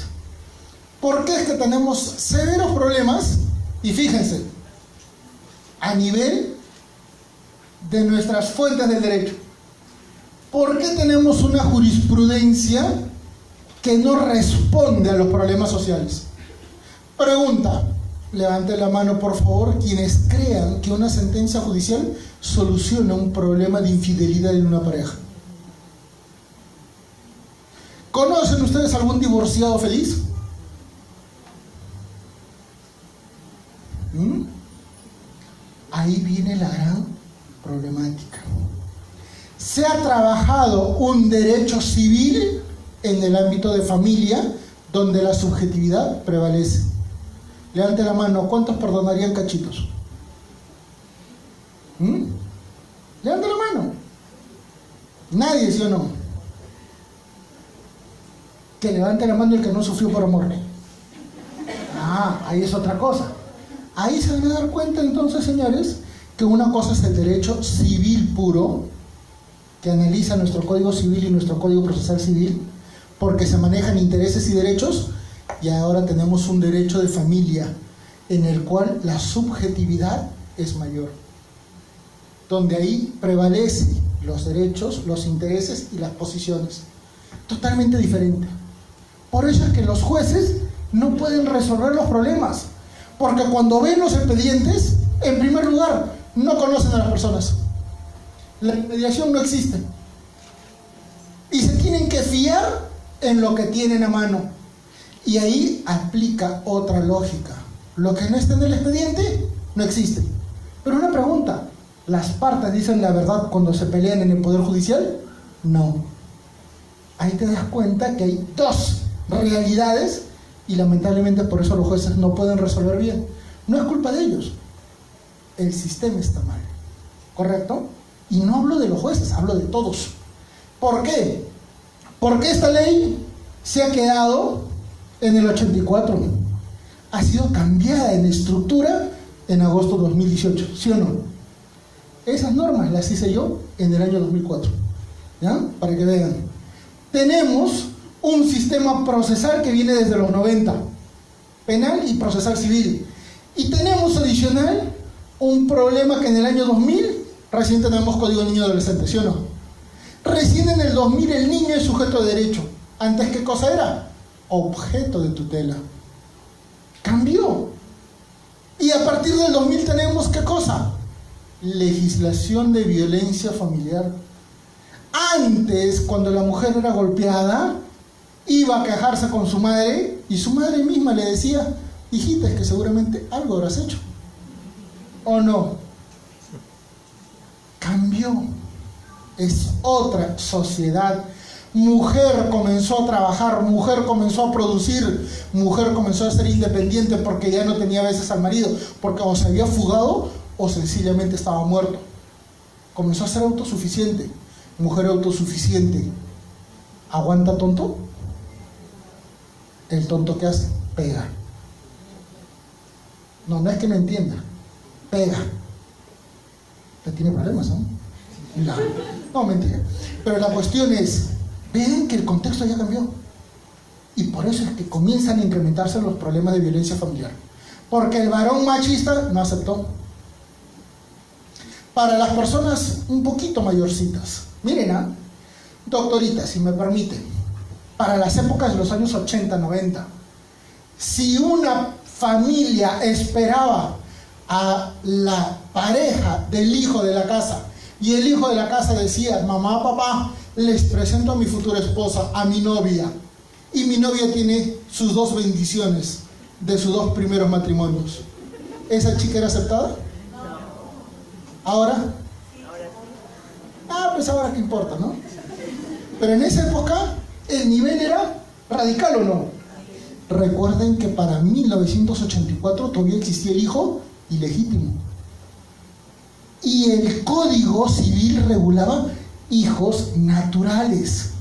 ¿Por qué es que tenemos severos problemas? Y fíjense, a nivel de nuestras fuentes del derecho. ¿Por qué tenemos una jurisprudencia que no responde a los problemas sociales? Pregunta, levante la mano por favor quienes crean que una sentencia judicial soluciona un problema de infidelidad en una pareja. ¿Conocen ustedes algún divorciado feliz? Ahí viene la gran problemática. Se ha trabajado un derecho civil en el ámbito de familia donde la subjetividad prevalece. Levante la mano, ¿cuántos perdonarían cachitos? Levante la mano. Nadie, ¿sí o no? Que levante la mano el que no sufrió por amor. Ahí es otra cosa. Ahí se van a dar cuenta entonces, señores, que una cosa es el derecho civil puro, que analiza nuestro Código Civil y nuestro Código Procesal Civil, porque se manejan intereses y derechos, y ahora tenemos un derecho de familia, en el cual la subjetividad es mayor, donde ahí prevalecen los derechos, los intereses y las posiciones, totalmente diferente. Por eso es que los jueces no pueden resolver los problemas, porque cuando ven los expedientes, en primer lugar, no conocen a las personas. La mediación no existe. Y se tienen que fiar en lo que tienen a mano. Y ahí aplica otra lógica. Lo que no está en el expediente no existe. Pero una pregunta, ¿las partes dicen la verdad cuando se pelean en el Poder Judicial? No. Ahí te das cuenta que hay 2 realidades y lamentablemente por eso los jueces no pueden resolver bien. No es culpa de ellos. El sistema está mal. ¿Correcto? Y no hablo de los jueces, hablo de todos. ¿Por qué? Porque esta ley se ha quedado en el 84. Ha sido cambiada en estructura en agosto de 2018, ¿sí o no? Esas normas las hice yo en el año 2004. ¿Ya? Para que vean. Tenemos un sistema procesal que viene desde los 90. Penal y procesal civil. Y tenemos adicional un problema que en el año 2000 recién tenemos Código Niño y Adolescente, ¿sí o no? Recién en el 2000 el niño es sujeto de derecho. ¿Antes qué cosa era? Objeto de tutela. Cambió. Y a partir del 2000 tenemos ¿qué cosa? Legislación de violencia familiar. Antes, cuando la mujer era golpeada, iba a quejarse con su madre y su madre misma le decía: hijita, es que seguramente algo habrás hecho. ¿O no? Cambió. Es otra sociedad. Mujer comenzó a trabajar, mujer comenzó a producir, mujer comenzó a ser independiente porque ya no tenía a veces al marido, porque o se había fugado o sencillamente estaba muerto. Comenzó a ser autosuficiente. Mujer autosuficiente. ¿Aguanta tonto? El tonto que hace, pega. No es que me entienda, pega. Usted tiene problemas, ¿no? No. No, mentira. Pero la cuestión es, ven que el contexto ya cambió. Y por eso es que comienzan a incrementarse los problemas de violencia familiar. Porque el varón machista no aceptó. Para las personas un poquito mayorcitas, miren, doctorita, si me permiten, para las épocas de los años 80, 90, si una familia esperaba a la pareja del hijo de la casa y el hijo de la casa decía, mamá, papá, les presento a mi futura esposa, a mi novia, y mi novia tiene sus 2 bendiciones de sus 2 primeros matrimonios, ¿esa chica era aceptada? ¿Ahora? Pues ahora qué importa, ¿no? Pero en esa época el nivel era radical, ¿o no? Recuerden que para 1984 todavía existía el hijo ilegítimo. Y el Código Civil regulaba hijos naturales.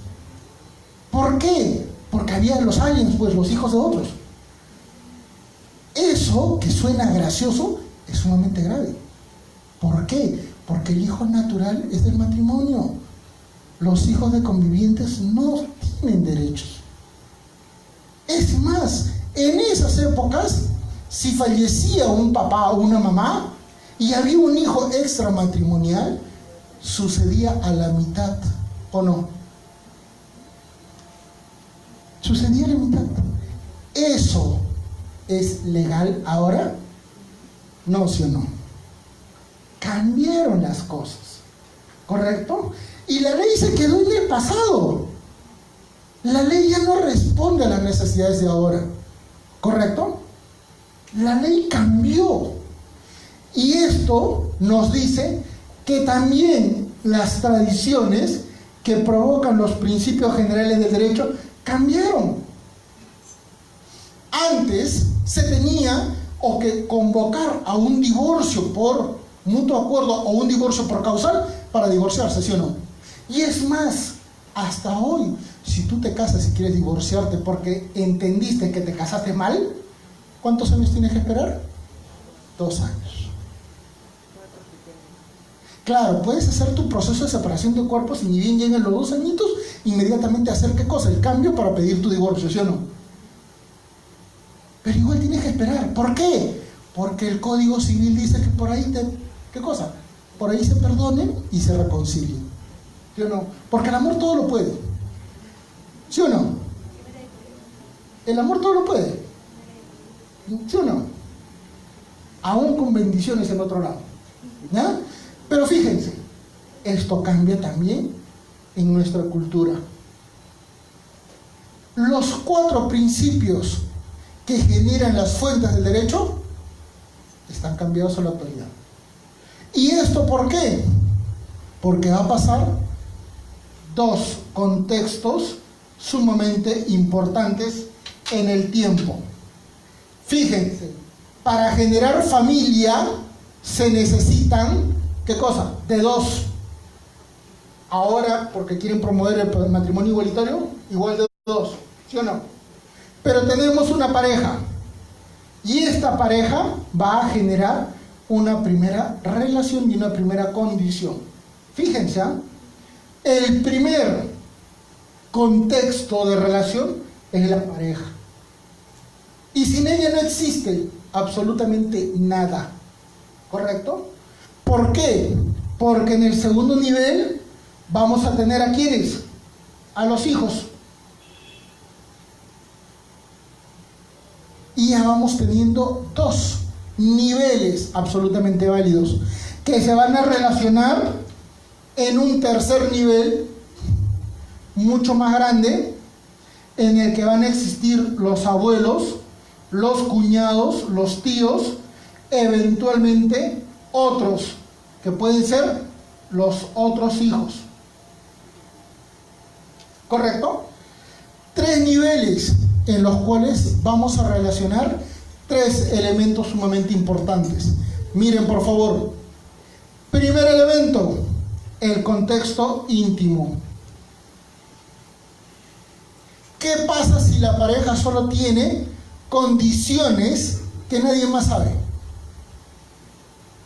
¿Por qué? Porque había los aliens, pues los hijos de otros. Eso, que suena gracioso, es sumamente grave. ¿Por qué? Porque el hijo natural es del matrimonio. Los hijos de convivientes no tienen derechos. Es más, en esas épocas, si fallecía un papá o una mamá y había un hijo extramatrimonial, sucedía a la mitad, ¿o no? Sucedía a la mitad. ¿Eso es legal ahora? No, ¿sí o no? Cambiaron las cosas, ¿correcto? Y la ley se quedó en el pasado. La ley ya no responde a las necesidades de ahora, ¿correcto? La ley cambió. Y esto nos dice que también las tradiciones que provocan los principios generales del derecho cambiaron. Antes se tenía o que convocar a un divorcio por mutuo acuerdo o un divorcio por causal para divorciarse, ¿sí o no? Y es más, hasta hoy, si tú te casas y quieres divorciarte porque entendiste que te casaste mal, ¿cuántos años tienes que esperar? 2 años. Claro, puedes hacer tu proceso de separación de cuerpos y ni bien llegan los 2 añitos, inmediatamente hacer ¿qué cosa? El cambio para pedir tu divorcio, ¿sí o no? Pero igual tienes que esperar. ¿Por qué? Porque el Código Civil dice que por ahí ¿qué cosa? Por ahí se perdonen y se reconcilien. ¿Sí o no? Porque el amor todo lo puede. ¿Sí o no? El amor todo lo puede. ¿Sí o no? Aún con bendiciones en otro lado. ¿Ya? Pero fíjense, esto cambia también en nuestra cultura. Los 4 principios que generan las fuentes del derecho están cambiados en la actualidad. ¿Y esto por qué? Porque va a pasar 2 contextos sumamente importantes en el tiempo. Fíjense, para generar familia se necesitan, ¿qué cosa? De 2. Ahora, porque quieren promover el matrimonio igualitario, igual de 2, ¿sí o no? Pero tenemos una pareja y esta pareja va a generar una primera relación y una primera condición. Fíjense, el primer contexto de relación es la pareja. Y sin ella no existe absolutamente nada. ¿Correcto? ¿Por qué? Porque en el segundo nivel vamos a tener ¿a quiénes? A los hijos. Y ya vamos teniendo 2 niveles absolutamente válidos que se van a relacionar en un tercer nivel mucho más grande, en el que van a existir los abuelos, los cuñados, los tíos, eventualmente otros que pueden ser los otros hijos. ¿Correcto? 3 niveles en los cuales vamos a relacionar 3 elementos sumamente importantes. Miren, por favor. Primer elemento, el contexto íntimo. ¿Qué pasa si la pareja solo tiene condiciones que nadie más sabe?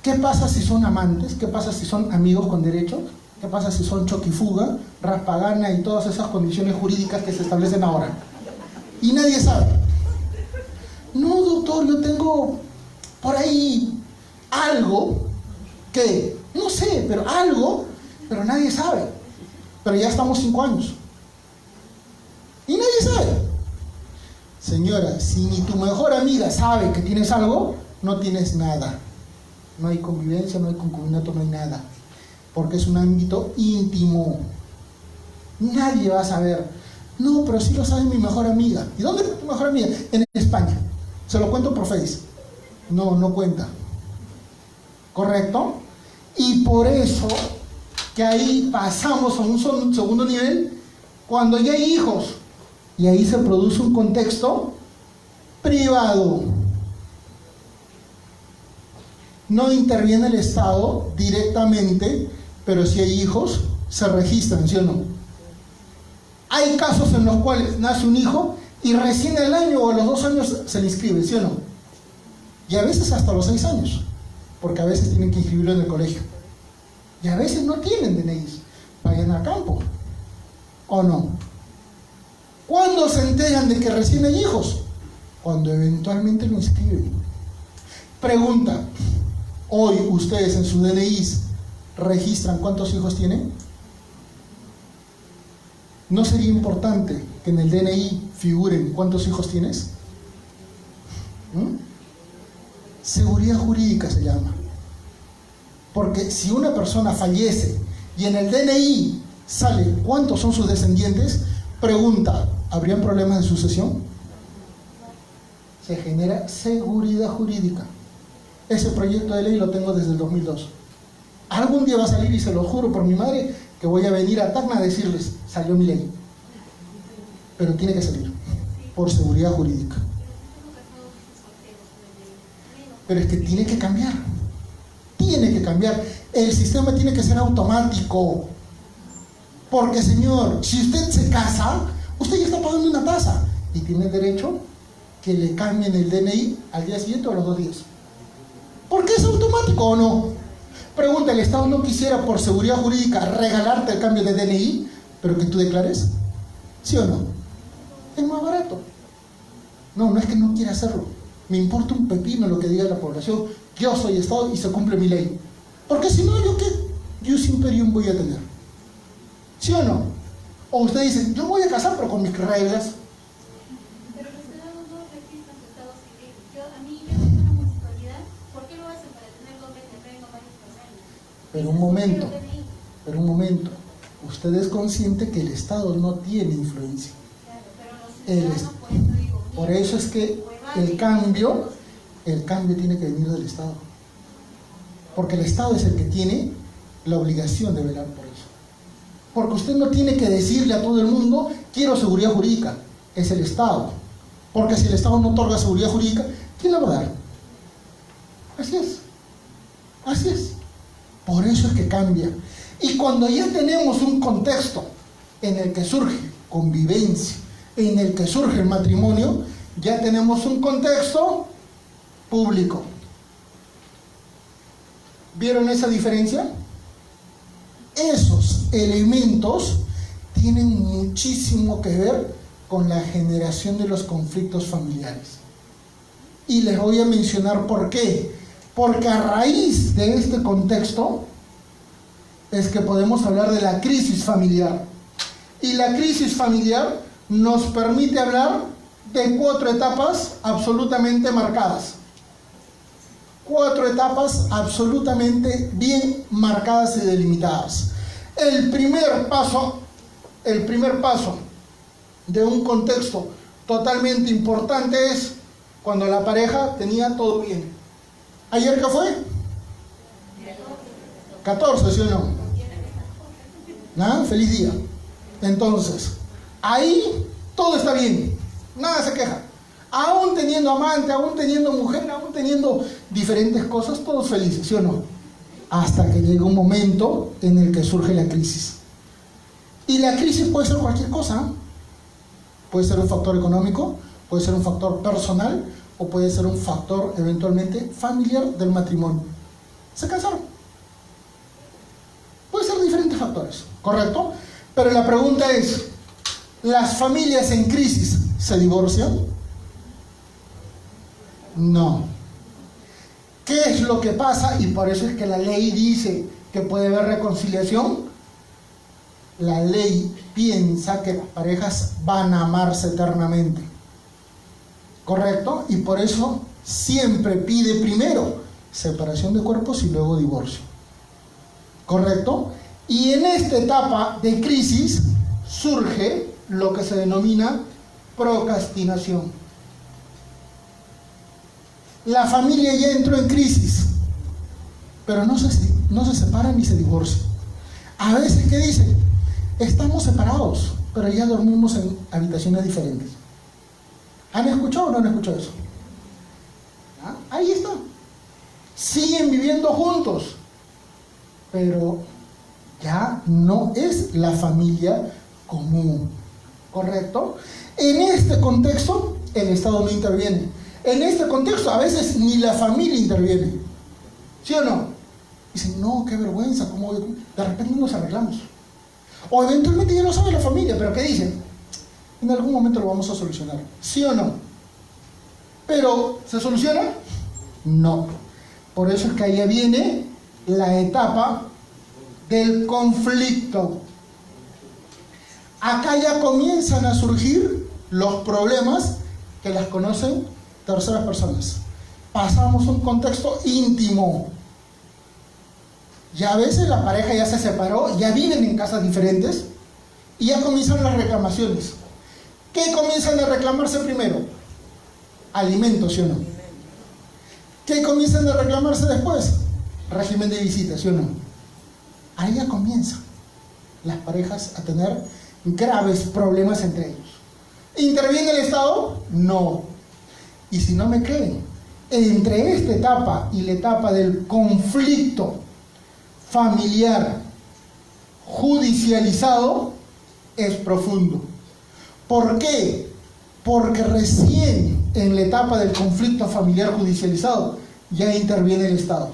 ¿Qué pasa si son amantes? ¿Qué pasa si son amigos con derechos? ¿Qué pasa si son choque y fuga, raspagana y todas esas condiciones jurídicas que se establecen ahora? Y nadie sabe. No, doctor, yo tengo por ahí algo que, no sé, pero algo, pero nadie sabe. Pero ya estamos 5 años. Y nadie sabe. Señora, si ni tu mejor amiga sabe que tienes algo, no tienes nada. No hay convivencia, no hay concubinato, no hay nada. Porque es un ámbito íntimo. Nadie va a saber. No, pero sí lo sabe mi mejor amiga. ¿Y dónde es tu mejor amiga? En España. Se lo cuento por Face. No, no cuenta. ¿Correcto? Y por eso que ahí pasamos a un segundo nivel cuando ya hay hijos. Y ahí se produce un contexto privado. No interviene el Estado directamente, pero si hay hijos, se registran, ¿sí o no? Hay casos en los cuales nace un hijo y recién al año o a los 2 años se le inscribe, ¿sí o no? Y a veces hasta los 6 años, porque a veces tienen que inscribirlo en el colegio. Y a veces no tienen DNIs, vayan al campo, ¿o no? ¿Cuándo se enteran de que recién hay hijos? Cuando eventualmente lo inscriben. Pregunta, hoy ustedes en sus DNIs registran cuántos hijos tienen. ¿No sería importante que en el DNI figuren cuántos hijos tienes? Seguridad jurídica se llama. Porque si una persona fallece y en el DNI sale cuántos son sus descendientes, pregunta, ¿habrían problemas de sucesión? Se genera seguridad jurídica. Ese proyecto de ley lo tengo desde el 2002. Algún día va a salir, y se lo juro por mi madre, que voy a venir a Tacna a decirles, salió mi ley. Pero tiene que salir, por seguridad jurídica. Pero es que tiene que cambiar. Tiene que cambiar. El sistema tiene que ser automático. Porque, señor, si usted se casa, usted ya está pagando una tasa. Y tiene derecho que le cambien el DNI al día siguiente o a los 2 días. ¿Por qué es automático o no? Pregunta, ¿el Estado no quisiera por seguridad jurídica regalarte el cambio de DNI, pero que tú declares? ¿Sí o no? Es más barato. No, no es que no quiera hacerlo. Me importa un pepino lo que diga la población. Yo soy Estado y se cumple mi ley. Porque si no, ¿yo qué? Jus imperium voy a tener. ¿Sí o no? O usted dice, yo voy a casar pero con mis reglas. Pero los estados no registran su estado civil. A mí yo soy una municipalidad, ¿por qué lo hacen para tener doble terreno, varios terrenos? Pero un momento. Usted es consciente que el Estado no tiene influencia. Claro, pero los ciudadanos, por eso digo, por eso es que el cambio tiene que venir del Estado. Porque el Estado es el que tiene la obligación de velar por eso. Porque usted no tiene que decirle a todo el mundo, quiero seguridad jurídica. Es el Estado. Porque si el Estado no otorga seguridad jurídica, ¿quién la va a dar? Así es. Así es. Por eso es que cambia. Y cuando ya tenemos un contexto en el que surge convivencia, en el que surge el matrimonio, ya tenemos un contexto público. ¿Vieron esa diferencia? Esos elementos tienen muchísimo que ver con la generación de los conflictos familiares. Y les voy a mencionar por qué. Porque a raíz de este contexto es que podemos hablar de la crisis familiar. Y la crisis familiar nos permite hablar de 4 etapas absolutamente marcadas. 4 etapas absolutamente bien marcadas y delimitadas. El primer paso de un contexto totalmente importante es cuando la pareja tenía todo bien. ¿Ayer qué fue? 14, ¿sí o no? ¿Ah? Feliz día. Entonces, ahí todo está bien, nada se queja. Aún teniendo amante, aún teniendo mujer, aún teniendo diferentes cosas, todos felices, ¿sí o no? Hasta que llega un momento en el que surge la crisis. Y la crisis puede ser cualquier cosa. Puede ser un factor económico, puede ser un factor personal, o puede ser un factor eventualmente familiar del matrimonio. Se casaron. Puede ser diferentes factores. ¿correcto? Pero la pregunta es, ¿las familias en crisis se divorcian? No. ¿Qué es lo que pasa? Y por eso es que la ley dice que puede haber reconciliación. La ley piensa que las parejas van a amarse eternamente, ¿correcto? Y por eso siempre pide primero separación de cuerpos y luego divorcio, ¿correcto? Y en esta etapa de crisis surge lo que se denomina procrastinación. La familia ya entró en crisis, pero no se separan ni se divorcian. A veces, ¿qué dicen? Estamos separados, pero ya dormimos en habitaciones diferentes. ¿Han escuchado o no han escuchado eso? ¿Ah? Ahí está. Siguen viviendo juntos, pero ya no es la familia común, ¿correcto? En este contexto, el Estado no interviene. En este contexto, a veces ni la familia interviene. ¿Sí o no? Dicen, no, qué vergüenza, ¿cómo? De repente nos arreglamos. O eventualmente ya lo sabe la familia, pero ¿qué dicen? En algún momento lo vamos a solucionar. ¿Sí o no? ¿Pero se soluciona? No. Por eso es que ahí viene la etapa del conflicto. Acá ya comienzan a surgir los problemas que las conocen terceras personas. Pasamos a un contexto íntimo. Ya a veces la pareja ya se separó, ya viven en casas diferentes y ya comienzan las reclamaciones. ¿Qué comienzan a reclamarse primero? Alimentos, ¿sí o no? ¿Qué comienzan a reclamarse después? Régimen de visitas, ¿sí o no? Ahí ya comienzan las parejas a tener graves problemas entre ellos. ¿Interviene el Estado? No. Y si no me creen, entre esta etapa y la etapa del conflicto familiar judicializado es profundo. ¿Por qué? Porque recién en la etapa del conflicto familiar judicializado ya interviene el Estado.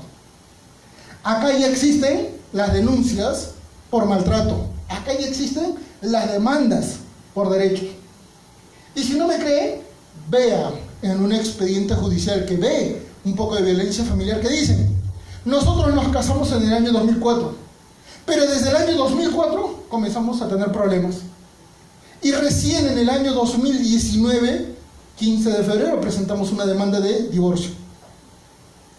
Acá ya existen las denuncias por maltrato. Acá ya existen las demandas por derechos. Y si no me cree, vea en un expediente judicial que ve un poco de violencia familiar que dicen: nosotros nos casamos en el año 2004, pero desde el año 2004 comenzamos a tener problemas. Y recién en el año 2019, 15 de febrero, presentamos una demanda de divorcio.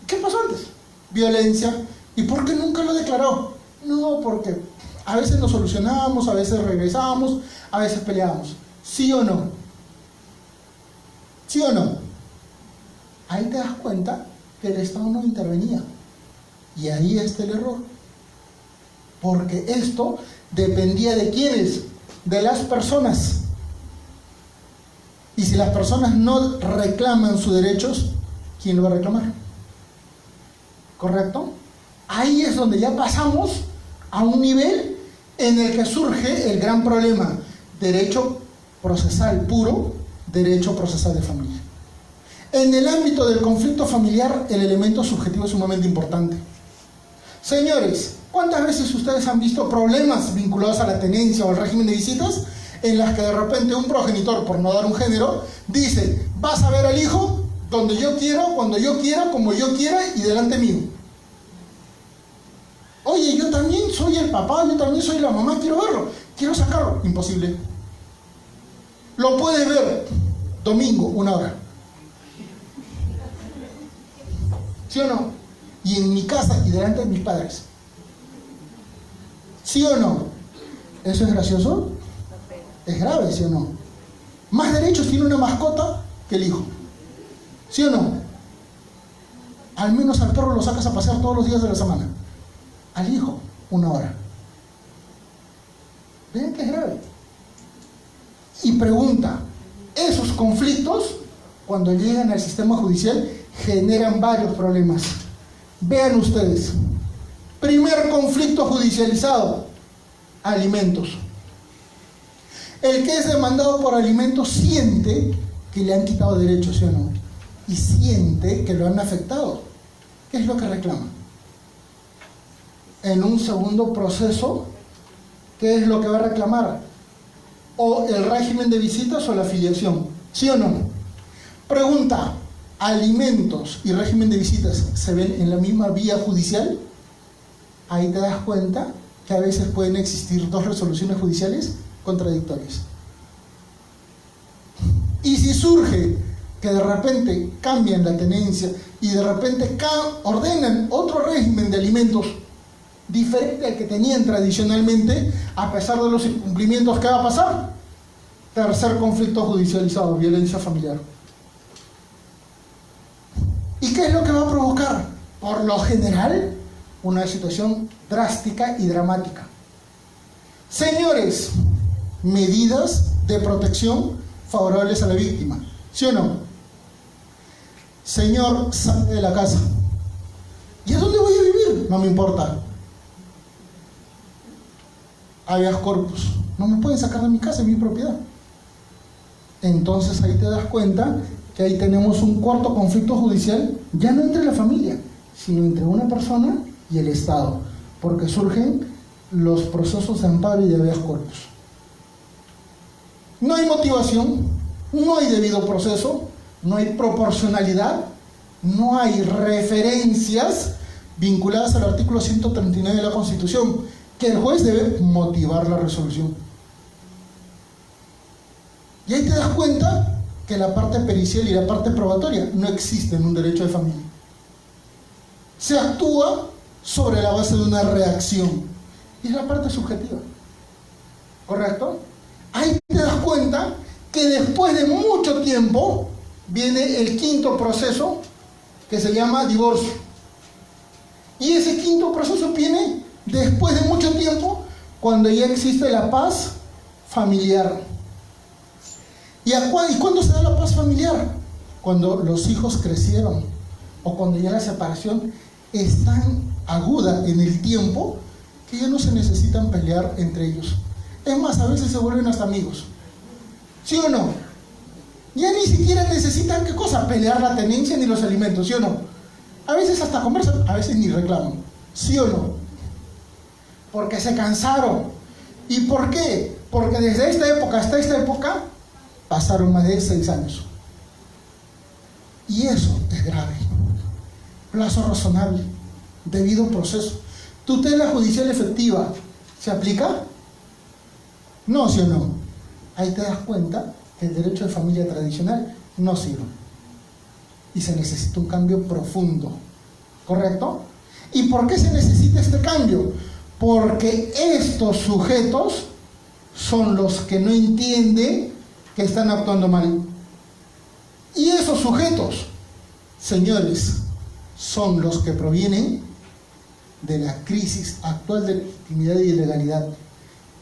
¿Qué pasó antes? Violencia. ¿Y por qué nunca lo declaró? No, porque a veces nos solucionamos, a veces regresamos, a veces peleamos. ¿Sí o no? ¿Sí o no? Ahí te das cuenta que el Estado no intervenía. Y ahí está el error. Porque esto dependía de quiénes, de las personas. Y si las personas no reclaman sus derechos, ¿quién lo va a reclamar? ¿Correcto? Ahí es donde ya pasamos a un nivel en el que surge el gran problema: derecho procesal puro, derecho procesal de familia. En el ámbito del conflicto familiar, el elemento subjetivo es sumamente importante. Señores, ¿cuántas veces ustedes han visto problemas vinculados a la tenencia o al régimen de visitas en las que de repente un progenitor, por no dar un género, dice: vas a ver al hijo donde yo quiero, cuando yo quiera, como yo quiera y delante mío? Oye, yo también soy el papá, yo también soy la mamá, quiero verlo, quiero sacarlo. Imposible. Lo puedes ver domingo, 1 hora. ¿Sí o no? Y en mi casa y delante de mis padres. ¿Sí o no? ¿Eso es gracioso? Es grave, ¿sí o no? Más derechos tiene una mascota que el hijo. ¿Sí o no? Al menos al perro lo sacas a pasear todos los días de la semana. Al hijo, 1 hora. ¿Ven que es grave? Y pregunta, esos conflictos, cuando llegan al sistema judicial, generan varios problemas. Vean ustedes. Primer conflicto judicializado: alimentos. El que es demandado por alimentos siente que le han quitado derechos, ¿sí o no? Y siente que lo han afectado. ¿Qué es lo que reclama? En un segundo proceso ¿qué es lo que va a reclamar? O el régimen de visitas o la afiliación, ¿sí o no? Pregunta, ¿alimentos y régimen de visitas se ven en la misma vía judicial? Ahí te das cuenta que a veces pueden existir dos resoluciones judiciales contradictorias. Y si surge que de repente cambian la tenencia y de repente ordenan otro régimen de alimentos diferente al que tenían tradicionalmente, a pesar de los incumplimientos, ¿qué va a pasar? Tercer conflicto judicializado, violencia familiar. ¿Y qué es lo que va a provocar? Por lo general, una situación drástica y dramática. Señores, medidas de protección favorables a la víctima, ¿sí o no? Señor, sale de la casa. ¿Y a dónde voy a vivir? No me importa. Habeas corpus. No me pueden sacar de mi casa, es mi propiedad. Entonces ahí te das cuenta que ahí tenemos un cuarto conflicto judicial, ya no entre la familia, sino entre una persona y el Estado, porque surgen los procesos de amparo y de habeas corpus. No hay motivación, no hay debido proceso, no hay proporcionalidad, no hay referencias vinculadas al artículo 139 de la Constitución, que el juez debe motivar la resolución. Y ahí te das cuenta que la parte pericial y la parte probatoria no existen en un derecho de familia. Se actúa sobre la base de una reacción, y es la parte subjetiva, ¿correcto? Ahí te das cuenta que después de mucho tiempo viene el quinto proceso, que se llama divorcio. Y ese quinto proceso viene después de mucho tiempo, cuando ya existe la paz familiar. ¿Y cuándo se da la paz familiar? Cuando los hijos crecieron, o cuando ya la separación es tan aguda en el tiempo que ya no se necesitan pelear entre ellos. Es más, a veces se vuelven hasta amigos. ¿Sí o no? Ya ni siquiera necesitan, ¿qué cosa? Pelear la tenencia ni los alimentos, ¿sí o no? A veces hasta conversan, a veces ni reclaman. ¿Sí o no? Porque se cansaron. ¿Y por qué? Porque desde esta época hasta esta época pasaron más de 6 años. Y eso es grave. Plazo razonable, debido proceso. Tutela judicial efectiva, ¿se aplica? No, ¿sí o no? Ahí te das cuenta que el derecho de familia tradicional no sirve. Y se necesita un cambio profundo, ¿correcto? ¿Y por qué se necesita este cambio? Porque estos sujetos son los que no entienden que están actuando mal. Y esos sujetos, señores, son los que provienen de la crisis actual de legitimidad y de legalidad.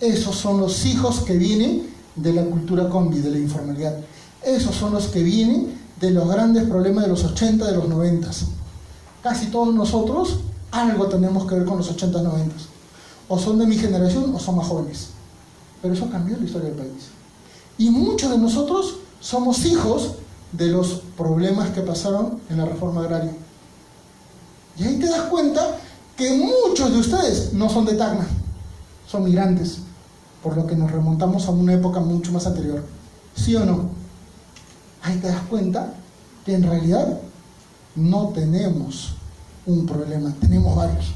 Esos son los hijos que vienen de la cultura combi, de la informalidad. Esos son los que vienen de los grandes problemas de los 80, de los 90. Casi todos nosotros algo tenemos que ver con los 80, 90. O son de mi generación o son más jóvenes. Pero eso cambió la historia del país. Y muchos de nosotros somos hijos de los problemas que pasaron en la reforma agraria. Y ahí te das cuenta que muchos de ustedes no son de Tacna, son migrantes, por lo que nos remontamos a una época mucho más anterior. ¿Sí o no? Ahí te das cuenta que en realidad no tenemos un problema, tenemos varios.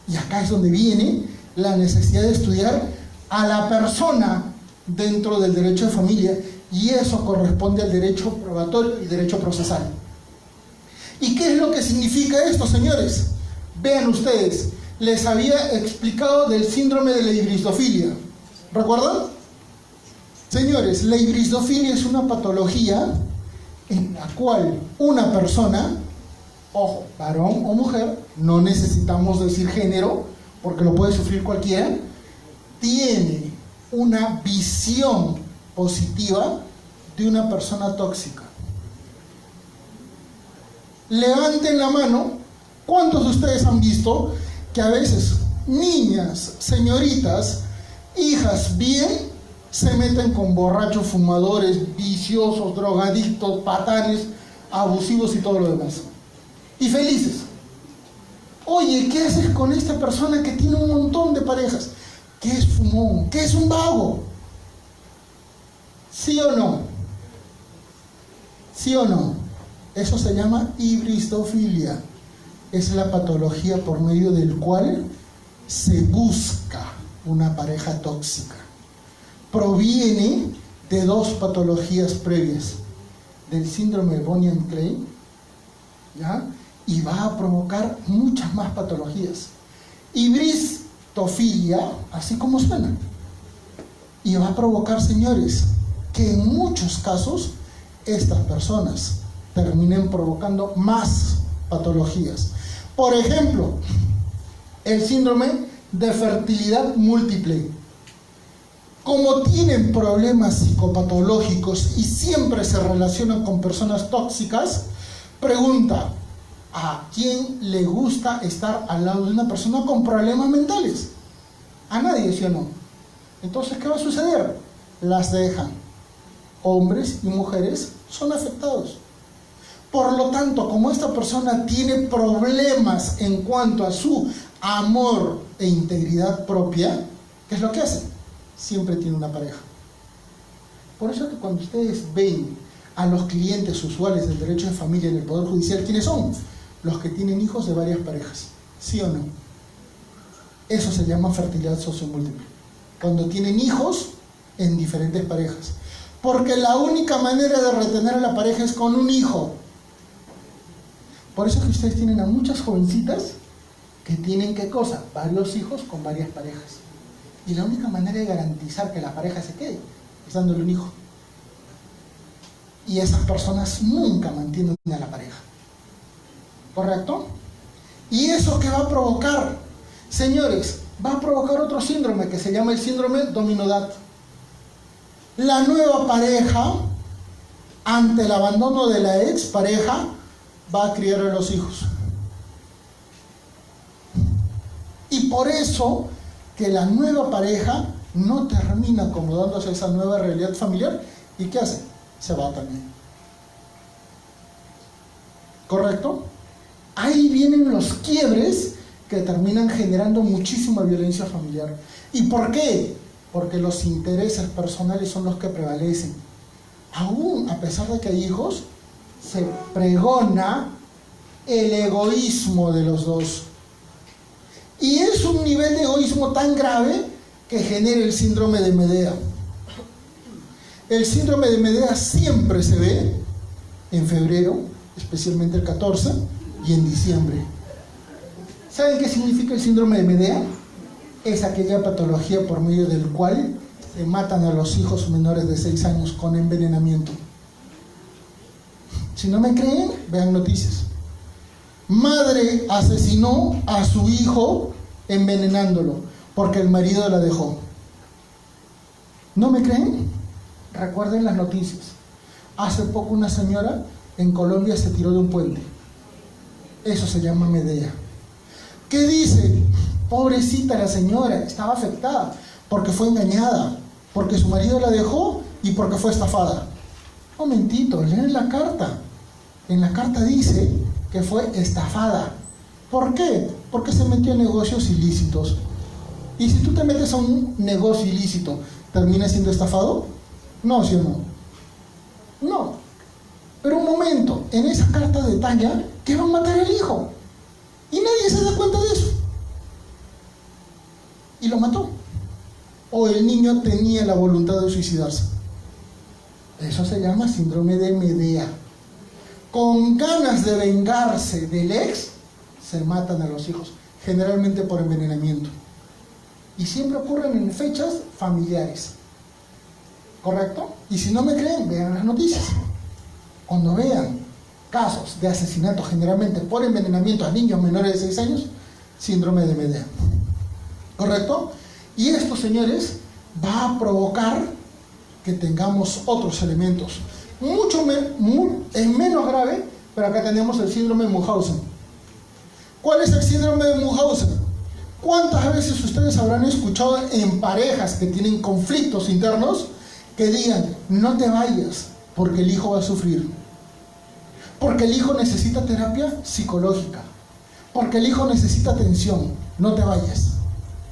Y acá es donde viene la necesidad de estudiar a la persona dentro del derecho de familia, y eso corresponde al derecho probatorio y derecho procesal. ¿Y qué es lo que significa esto, señores? Vean ustedes, les había explicado del síndrome de la hibristofilia. ¿Recuerdan? Señores, la hibristofilia es una patología en la cual una persona, ojo, varón o mujer, no necesitamos decir género, porque lo puede sufrir cualquiera, tiene una visión positiva de una persona tóxica. Levanten la mano, ¿cuántos de ustedes han visto que a veces niñas, señoritas, hijas bien, se meten con borrachos, fumadores, viciosos, drogadictos, patanes, abusivos y todo lo demás? Y felices. Oye, ¿qué haces con esta persona que tiene un montón de parejas? ¿Qué es fumón? ¿Qué es un vago? ¿Sí o no? ¿Sí o no? Eso se llama hibristofilia. Es la patología por medio del cual se busca una pareja tóxica. Proviene de dos patologías previas, del síndrome de Bonnie and Clyde, ¿ya? Y va a provocar muchas más patologías. Hibristofilia, así como suena. Y va a provocar, señores, que en muchos casos estas personas terminen provocando más patologías. Por ejemplo, el síndrome de fertilidad múltiple. Como tienen problemas psicopatológicos y siempre se relacionan con personas tóxicas, pregunta, ¿a quién le gusta estar al lado de una persona con problemas mentales? A nadie, ¿sí o no? Entonces, ¿qué va a suceder? Las dejan. Hombres y mujeres son afectados. Por lo tanto, como esta persona tiene problemas en cuanto a su amor e integridad propia, ¿qué es lo que hace? Siempre tiene una pareja. Por eso es que cuando ustedes ven a los clientes usuales del derecho de familia en el Poder Judicial, ¿quiénes son? Los que tienen hijos de varias parejas. ¿Sí o no? Eso se llama fertilidad sociomúltiple. Cuando tienen hijos en diferentes parejas. Porque la única manera de retener a la pareja es con un hijo. Por eso es que ustedes tienen a muchas jovencitas que tienen, ¿qué cosa? Varios hijos con varias parejas. Y la única manera de garantizar que la pareja se quede es dándole un hijo. Y esas personas nunca mantienen a la pareja. ¿Correcto? ¿Y eso qué va a provocar? Señores, va a provocar otro síndrome que se llama el síndrome dominodad. La nueva pareja, ante el abandono de la expareja, va a criar a los hijos. Y por eso que la nueva pareja no termina acomodándose a esa nueva realidad familiar. ¿Y qué hace? Se va también. ¿Correcto? Ahí vienen los quiebres que terminan generando muchísima violencia familiar. ¿Y por qué? Porque los intereses personales son los que prevalecen. Aún a pesar de que hay hijos, se pregona el egoísmo de los dos. Y es un nivel de egoísmo tan grave que genera el síndrome de Medea. El síndrome de Medea siempre se ve en febrero, especialmente el 14, y en diciembre. ¿Saben qué significa el síndrome de Medea? Es aquella patología por medio del cual se matan a los hijos menores de 6 años con envenenamiento. Si no me creen, vean noticias. Madre asesinó a su hijo envenenándolo porque el marido la dejó. ¿No me creen? Recuerden las noticias. Hace poco una señora en Colombia se tiró de un puente. Eso se llama Medea. ¿Qué dice? Pobrecita la señora, estaba afectada porque fue engañada, porque su marido la dejó y porque fue estafada. Momentito, leen la carta. En la carta dice que fue estafada. ¿Por qué? Porque se metió en negocios ilícitos. Y si tú te metes a un negocio ilícito, ¿terminas siendo estafado? No, ¿sí o no? No. Pero un momento, en esa carta detalla que van a matar al hijo. Y nadie se da cuenta de eso. Y lo mató. O el niño tenía la voluntad de suicidarse. Eso se llama síndrome de Medea. Con ganas de vengarse del ex, se matan a los hijos, generalmente por envenenamiento. Y siempre ocurren en fechas familiares. ¿Correcto? Y si no me creen, vean las noticias. Cuando vean casos de asesinato, generalmente por envenenamiento a niños menores de 6 años, síndrome de Medea. ¿Correcto? Y esto, señores, va a provocar que tengamos otros elementos. Es menos grave, pero acá tenemos el síndrome de Munchausen. ¿Cuál es el síndrome de Munchausen? ¿Cuántas veces ustedes habrán escuchado en parejas que tienen conflictos internos que digan, no te vayas porque el hijo va a sufrir? Porque el hijo necesita terapia psicológica. Porque el hijo necesita atención. No te vayas.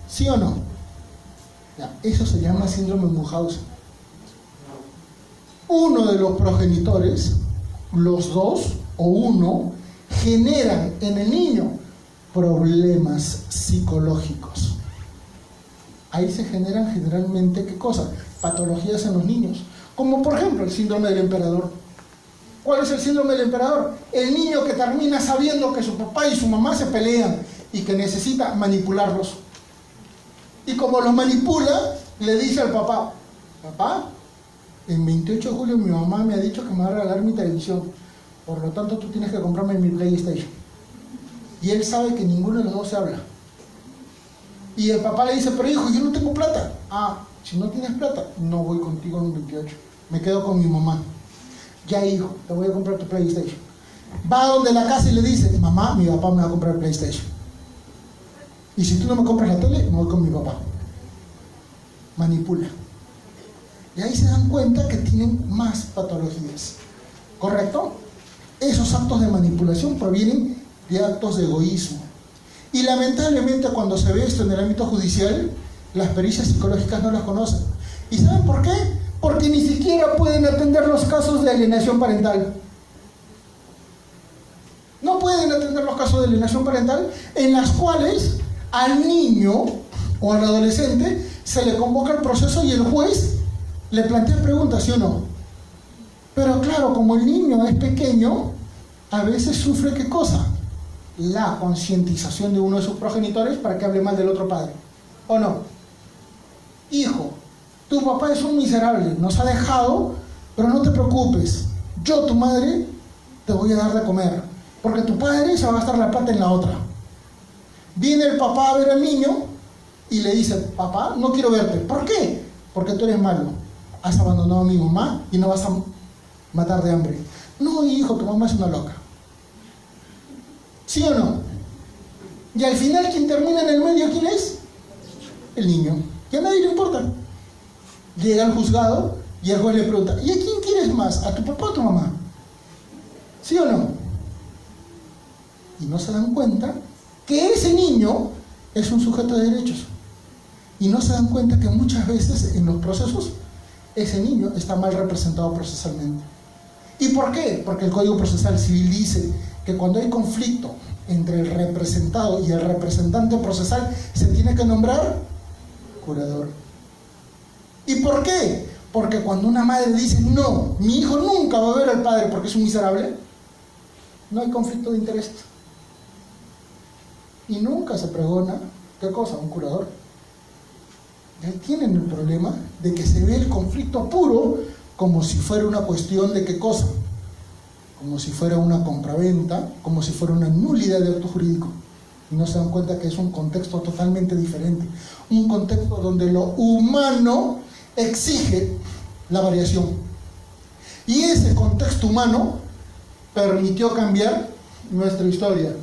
¿Sí o no? Ya, eso se llama síndrome de Munchausen. Uno de los progenitores, los dos o uno, generan en el niño problemas psicológicos. Ahí se generan generalmente, ¿qué cosa? Patologías en los niños, como por ejemplo el síndrome del emperador. ¿Cuál es el síndrome del emperador? El niño que termina sabiendo que su papá y su mamá se pelean y que necesita manipularlos. Y como los manipula, le dice al papá: papá, el 28 de julio mi mamá me ha dicho que me va a regalar mi televisión, por lo tanto tú tienes que comprarme mi PlayStation. Y él sabe que ninguno de los dos se habla. Y el papá le dice: pero hijo, yo no tengo plata. Ah, si no tienes plata, no voy contigo en un 28, me quedo con mi mamá. Ya hijo, te voy a comprar tu PlayStation. Va donde la casa y le dice: mamá, mi papá me va a comprar el PlayStation, y si tú no me compras la tele, me voy con mi papá. Manipula. Y ahí se dan cuenta que tienen más patologías. ¿Correcto? Esos actos de manipulación provienen de actos de egoísmo. Y lamentablemente cuando se ve esto en el ámbito judicial, las pericias psicológicas no las conocen. ¿Y saben por qué? Porque ni siquiera pueden atender los casos de alienación parental. No pueden atender los casos de alienación parental en las cuales al niño o al adolescente se le convoca el proceso y el juez le plantea preguntas, ¿sí o no? Pero claro, como el niño es pequeño, a veces sufre ¿qué cosa? La concientización de uno de sus progenitores para que hable mal del otro padre. ¿O no? Hijo, tu papá es un miserable, nos ha dejado, pero no te preocupes, yo, tu madre, te voy a dar de comer, porque tu padre se va a gastar la plata en la otra. Viene el papá a ver al niño y le dice: papá, no quiero verte. ¿Por qué? Porque tú eres malo, has abandonado a mi mamá y no vas a matar de hambre. No, hijo, tu mamá es una loca. ¿Sí o no? Y al final, quien termina en el medio, ¿quién es? El niño. Que a nadie le importa. Llega al juzgado y el juez le pregunta: ¿y a quién quieres más? ¿A tu papá o a tu mamá? ¿Sí o no? Y no se dan cuenta que ese niño es un sujeto de derechos. Y no se dan cuenta que muchas veces en los procesos ese niño está mal representado procesalmente. ¿Y por qué? Porque el Código Procesal Civil dice que cuando hay conflicto entre el representado y el representante procesal, se tiene que nombrar curador. ¿Y por qué? Porque cuando una madre dice: no, mi hijo nunca va a ver al padre porque es un miserable, no hay conflicto de interés. Y nunca se pregona, ¿qué cosa? Un curador. Y ahí tienen el problema de que se ve el conflicto puro como si fuera una cuestión de ¿qué cosa? Como si fuera una compraventa, como si fuera una nulidad de acto jurídico. Y no se dan cuenta que es un contexto totalmente diferente. Un contexto donde lo humano exige la variación. Y ese contexto humano permitió cambiar nuestra historia.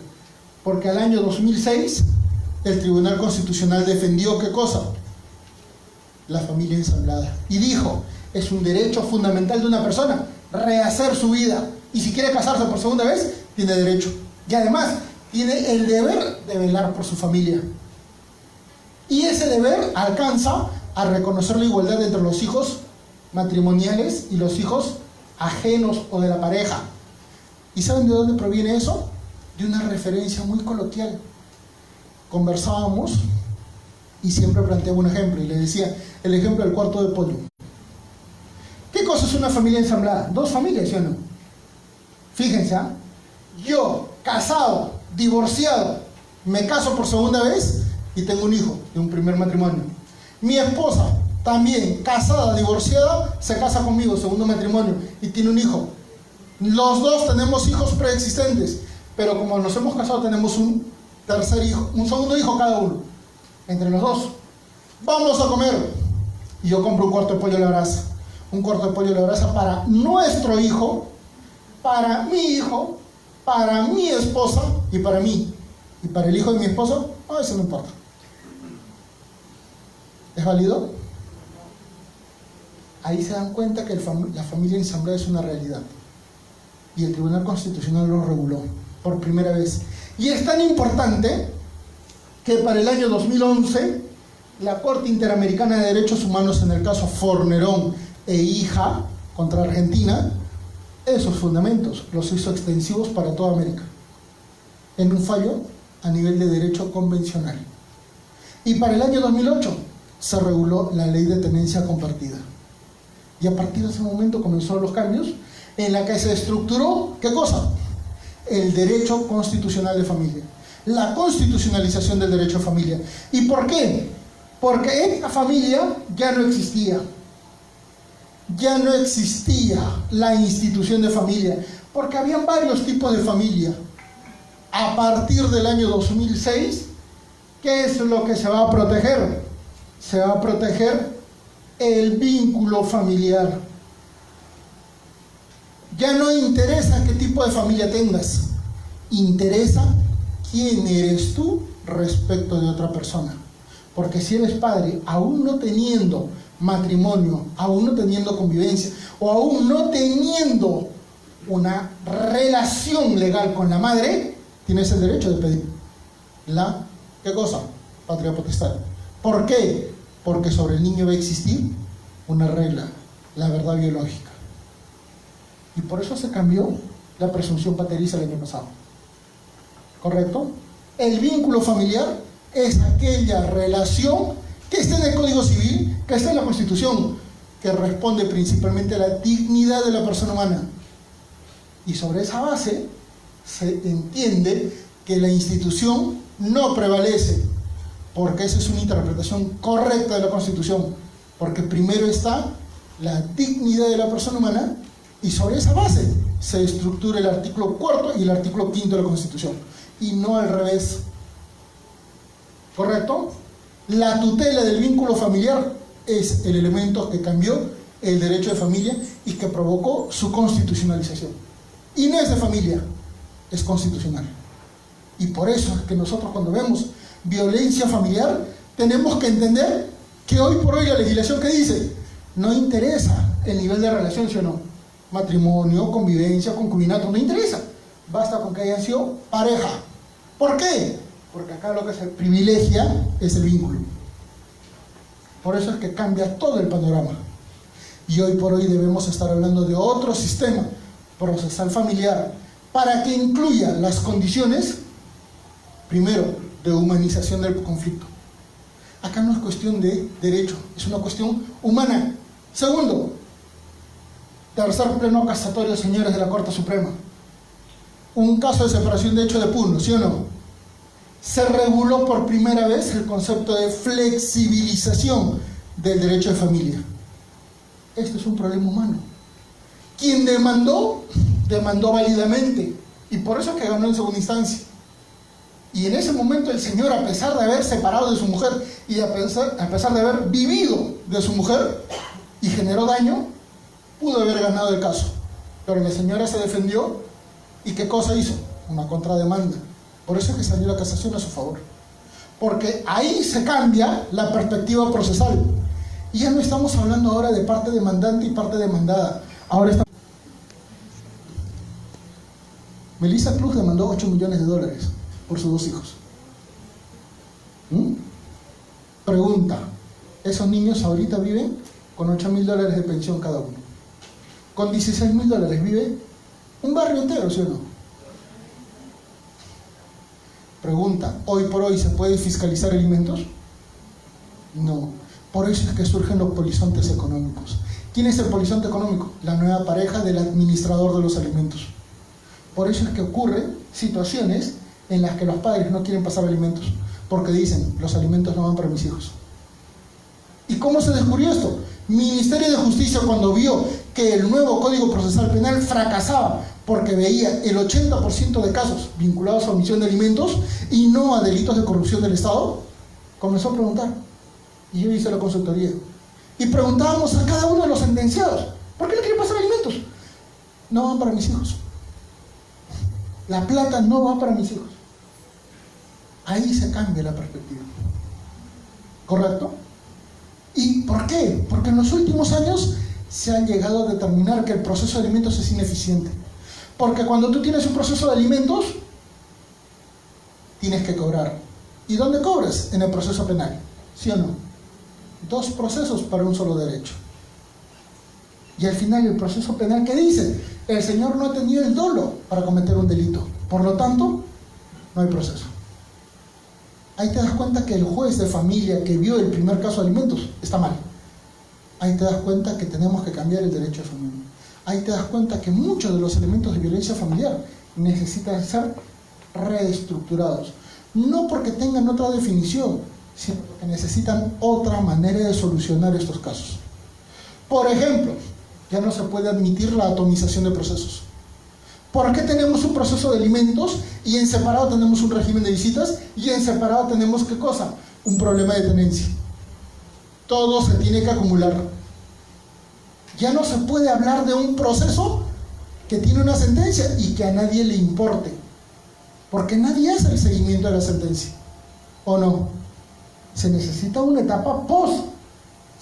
Porque al año 2006 el Tribunal Constitucional defendió ¿qué cosa? La familia ensamblada. Y dijo: es un derecho fundamental de una persona rehacer su vida. Y si quiere casarse por segunda vez, tiene derecho. Y además, tiene el deber de velar por su familia. Y ese deber alcanza a reconocer la igualdad entre los hijos matrimoniales y los hijos ajenos o de la pareja. ¿Y saben de dónde proviene eso? De una referencia muy coloquial. Conversábamos y siempre planteaba un ejemplo y le decía el ejemplo del cuarto de pollo. ¿Qué cosa es una familia ensamblada? Dos familias, ¿sí o no? Fíjense, ¿eh? Yo, casado, divorciado, me caso por segunda vez y tengo un hijo de un primer matrimonio. Mi esposa, también casada, divorciada, se casa conmigo, segundo matrimonio, y tiene un hijo. Los dos tenemos hijos preexistentes, pero como nos hemos casado tenemos un tercer hijo, un segundo hijo cada uno. Entre los dos, vamos a comer. Y yo compro un cuarto de pollo a la brasa. Un cuarto de pollo a la brasa para nuestro hijo, para mi hijo, para mi esposa y para mí. Y para el hijo de mi esposo, eso no importa. ¿Es válido? Ahí se dan cuenta que la familia ensamblada es una realidad. Y el Tribunal Constitucional lo reguló por primera vez. Y es tan importante que para el año 2011 la Corte Interamericana de Derechos Humanos en el caso Fornerón e Hija contra Argentina, esos fundamentos los hizo extensivos para toda América, en un fallo a nivel de derecho convencional. Y para el año 2008 se reguló la ley de tenencia compartida. Y a partir de ese momento comenzaron los cambios en la que se estructuró, ¿qué cosa? El derecho constitucional de familia, la constitucionalización del derecho a familia. ¿Y por qué? Porque esta familia ya no existía. Ya no existía la institución de familia, porque habían varios tipos de familia. A partir del año 2006, ¿qué es lo que se va a proteger? Se va a proteger el vínculo familiar. Ya no interesa qué tipo de familia tengas, interesa quién eres tú respecto de otra persona. Porque si eres padre, aún no teniendo matrimonio, aún no teniendo convivencia, o aún no teniendo una relación legal con la madre, tienes el derecho de pedir la, ¿qué cosa? Patria potestad. ¿Por qué? Porque sobre el niño va a existir una regla, la verdad biológica. Y por eso se cambió la presunción paterna el año pasado. ¿Correcto? El vínculo familiar es aquella relación que está en el Código Civil, que está en la Constitución, que responde principalmente a la dignidad de la persona humana. Y sobre esa base se entiende que la institución no prevalece, porque esa es una interpretación correcta de la Constitución, porque primero está la dignidad de la persona humana y sobre esa base se estructura el artículo 4 y el artículo 5 de la Constitución, y no al revés. ¿Correcto? La tutela del vínculo familiar es el elemento que cambió el derecho de familia y que provocó su constitucionalización. Y no es de familia, es constitucional. Y por eso es que nosotros cuando vemos violencia familiar tenemos que entender que hoy por hoy la legislación que dice no interesa el nivel de relación, ¿sí o no? Matrimonio, convivencia, concubinato, no interesa. Basta con que hayan sido pareja. ¿Por qué? Porque acá lo que se privilegia es el vínculo. Por eso es que cambia todo el panorama. Y hoy por hoy debemos estar hablando de otro sistema procesal familiar para que incluya las condiciones, primero, de humanización del conflicto. Acá no es cuestión de derecho, es una cuestión humana. Segundo, tercer pleno casatorio, señores de la Corte Suprema. Un caso de separación de hecho de Puno, ¿sí o no? Se reguló por primera vez el concepto de flexibilización del derecho de familia. Este es un problema humano. Quien demandó, demandó válidamente, y por eso es que ganó en segunda instancia. Y en ese momento el señor, a pesar de haber separado de su mujer y a pesar de haber vivido de su mujer y generó daño, pudo haber ganado el caso. Pero la señora se defendió y ¿qué cosa hizo? Una contrademanda. Por eso es que salió la casación a su favor. Porque ahí se cambia la perspectiva procesal. Y ya no estamos hablando ahora de parte demandante y parte demandada. Ahora estamos... Melissa Cruz demandó $8 millones por sus 2 hijos. Pregunta, ¿esos niños ahorita viven con $8.000 de pensión cada uno? Con $16.000 vive un barrio entero, ¿sí o no? Pregunta, ¿hoy por hoy se puede fiscalizar alimentos? No. Por eso es que surgen los polizontes económicos. ¿Quién es el polizonte económico? La nueva pareja del administrador de los alimentos. Por eso es que ocurren situaciones en las que los padres no quieren pasar alimentos, porque dicen, los alimentos no van para mis hijos. ¿Y cómo se descubrió esto? Ministerio de Justicia, cuando vio que el nuevo Código Procesal Penal fracasaba porque veía el 80% de casos vinculados a omisión de alimentos y no a delitos de corrupción del Estado, comenzó a preguntar. Y yo hice la consultoría. Y preguntábamos a cada uno de los sentenciados, ¿por qué le quieren pasar alimentos? No van para mis hijos. La plata no va para mis hijos. Ahí se cambia la perspectiva. ¿Correcto? ¿Y por qué? Porque en los últimos años se han llegado a determinar que el proceso de alimentos es ineficiente. Porque cuando tú tienes un proceso de alimentos, tienes que cobrar. ¿Y dónde cobras? En el proceso penal. ¿Sí o no? 2 procesos para un solo derecho. Y al final el proceso penal, ¿qué dice? El señor no ha tenido el dolo para cometer un delito, por lo tanto, no hay proceso. Ahí te das cuenta que el juez de familia que vio el primer caso de alimentos está mal. Ahí te das cuenta que tenemos que cambiar el derecho de familia. Ahí te das cuenta que muchos de los elementos de violencia familiar necesitan ser reestructurados. No porque tengan otra definición, sino porque necesitan otra manera de solucionar estos casos. Por ejemplo, ya no se puede admitir la atomización de procesos. ¿Por qué tenemos un proceso de alimentos y en separado tenemos un régimen de visitas y en separado tenemos ¿qué cosa? Un problema de tenencia. Todo se tiene que acumular. Ya no se puede hablar de un proceso que tiene una sentencia y que a nadie le importe, porque nadie hace el seguimiento de la sentencia, ¿o no? Se necesita una etapa post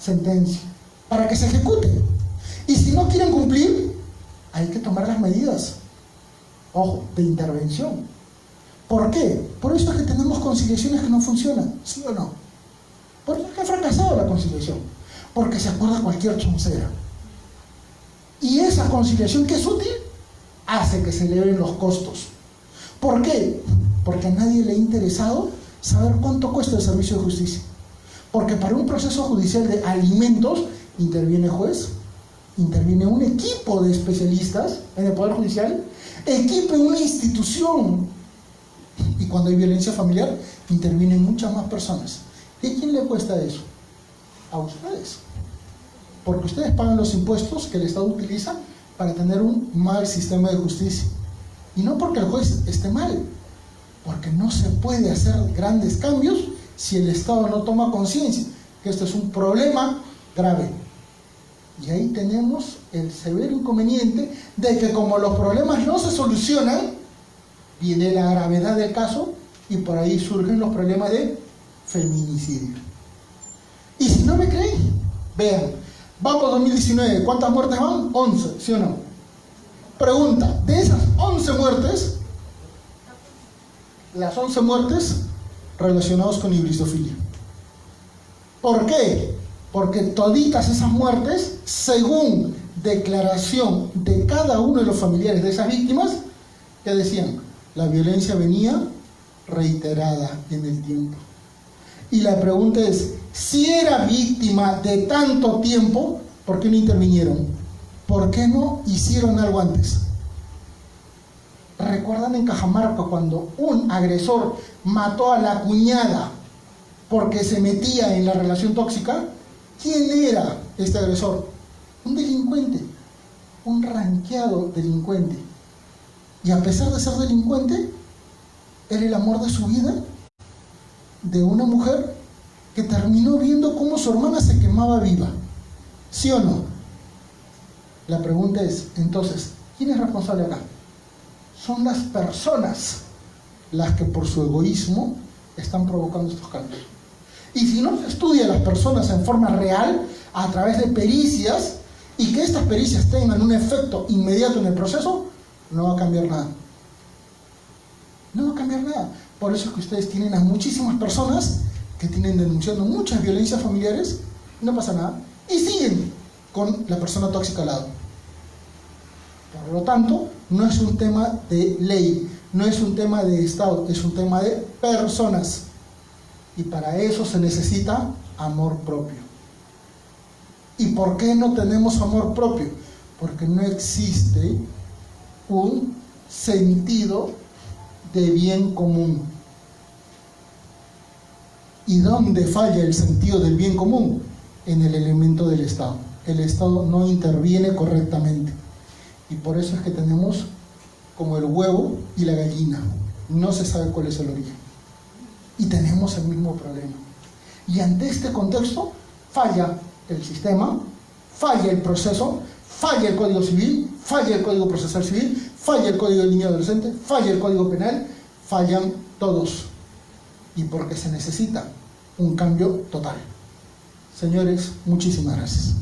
sentencia para que se ejecute, y si no quieren cumplir hay que tomar las medidas, ojo, de intervención. ¿Por qué? Por eso es que tenemos conciliaciones que no funcionan, ¿sí o no? Por eso es que ha fracasado la conciliación, porque se acuerda cualquier choncera. Y esa conciliación que es útil hace que se eleven los costos. ¿Por qué? Porque a nadie le ha interesado saber cuánto cuesta el servicio de justicia. Porque para un proceso judicial de alimentos interviene juez, interviene un equipo de especialistas en el Poder Judicial, equipo en una institución. Y cuando hay violencia familiar, intervienen muchas más personas. ¿Y a quién le cuesta eso? A ustedes. Porque ustedes pagan los impuestos que el Estado utiliza para tener un mal sistema de justicia. Y no porque el juez esté mal, porque no se puede hacer grandes cambios si el Estado no toma conciencia que esto es un problema grave. Y ahí tenemos el severo inconveniente de que como los problemas no se solucionan, viene la gravedad del caso y por ahí surgen los problemas de feminicidio. Y si no me creen, vean, vamos 2019, ¿cuántas muertes van? 11, ¿sí o no? Pregunta, de esas 11 muertes, las 11 muertes relacionadas con hibristofilia. ¿Por qué? Porque toditas esas muertes, según declaración de cada uno de los familiares de esas víctimas, que decían, la violencia venía reiterada en el tiempo. Y la pregunta es, si era víctima de tanto tiempo, ¿por qué no intervinieron? ¿Por qué no hicieron algo antes? ¿Recuerdan en Cajamarca cuando un agresor mató a la cuñada porque se metía en la relación tóxica? ¿Quién era este agresor? Un delincuente, un ranqueado delincuente. Y a pesar de ser delincuente, era el amor de su vida, de una mujer que terminó viendo cómo su hermana se quemaba viva. ¿Sí o no? La pregunta es, entonces, ¿quién es responsable acá? Son las personas las que por su egoísmo están provocando estos cambios. Y si no se estudia a las personas en forma real, a través de pericias, y que estas pericias tengan un efecto inmediato en el proceso, no va a cambiar nada. No va a cambiar nada. Por eso es que ustedes tienen a muchísimas personas que tienen denunciando muchas violencias familiares, y no pasa nada, y siguen con la persona tóxica al lado. Por lo tanto, no es un tema de ley, no es un tema de Estado, es un tema de personas. Y para eso se necesita amor propio. ¿Y por qué no tenemos amor propio? Porque no existe un sentido de bien común. ¿Y dónde falla el sentido del bien común? En el elemento del Estado. El Estado no interviene correctamente. Y por eso es que tenemos como el huevo y la gallina. No se sabe cuál es el origen. Y tenemos el mismo problema. Y ante este contexto, falla el sistema, falla el proceso, falla el Código Civil, falla el Código Procesal Civil, falla el Código de Niño y Adolescente, falla el Código Penal, fallan todos. Y porque se necesita un cambio total. Señores, muchísimas gracias.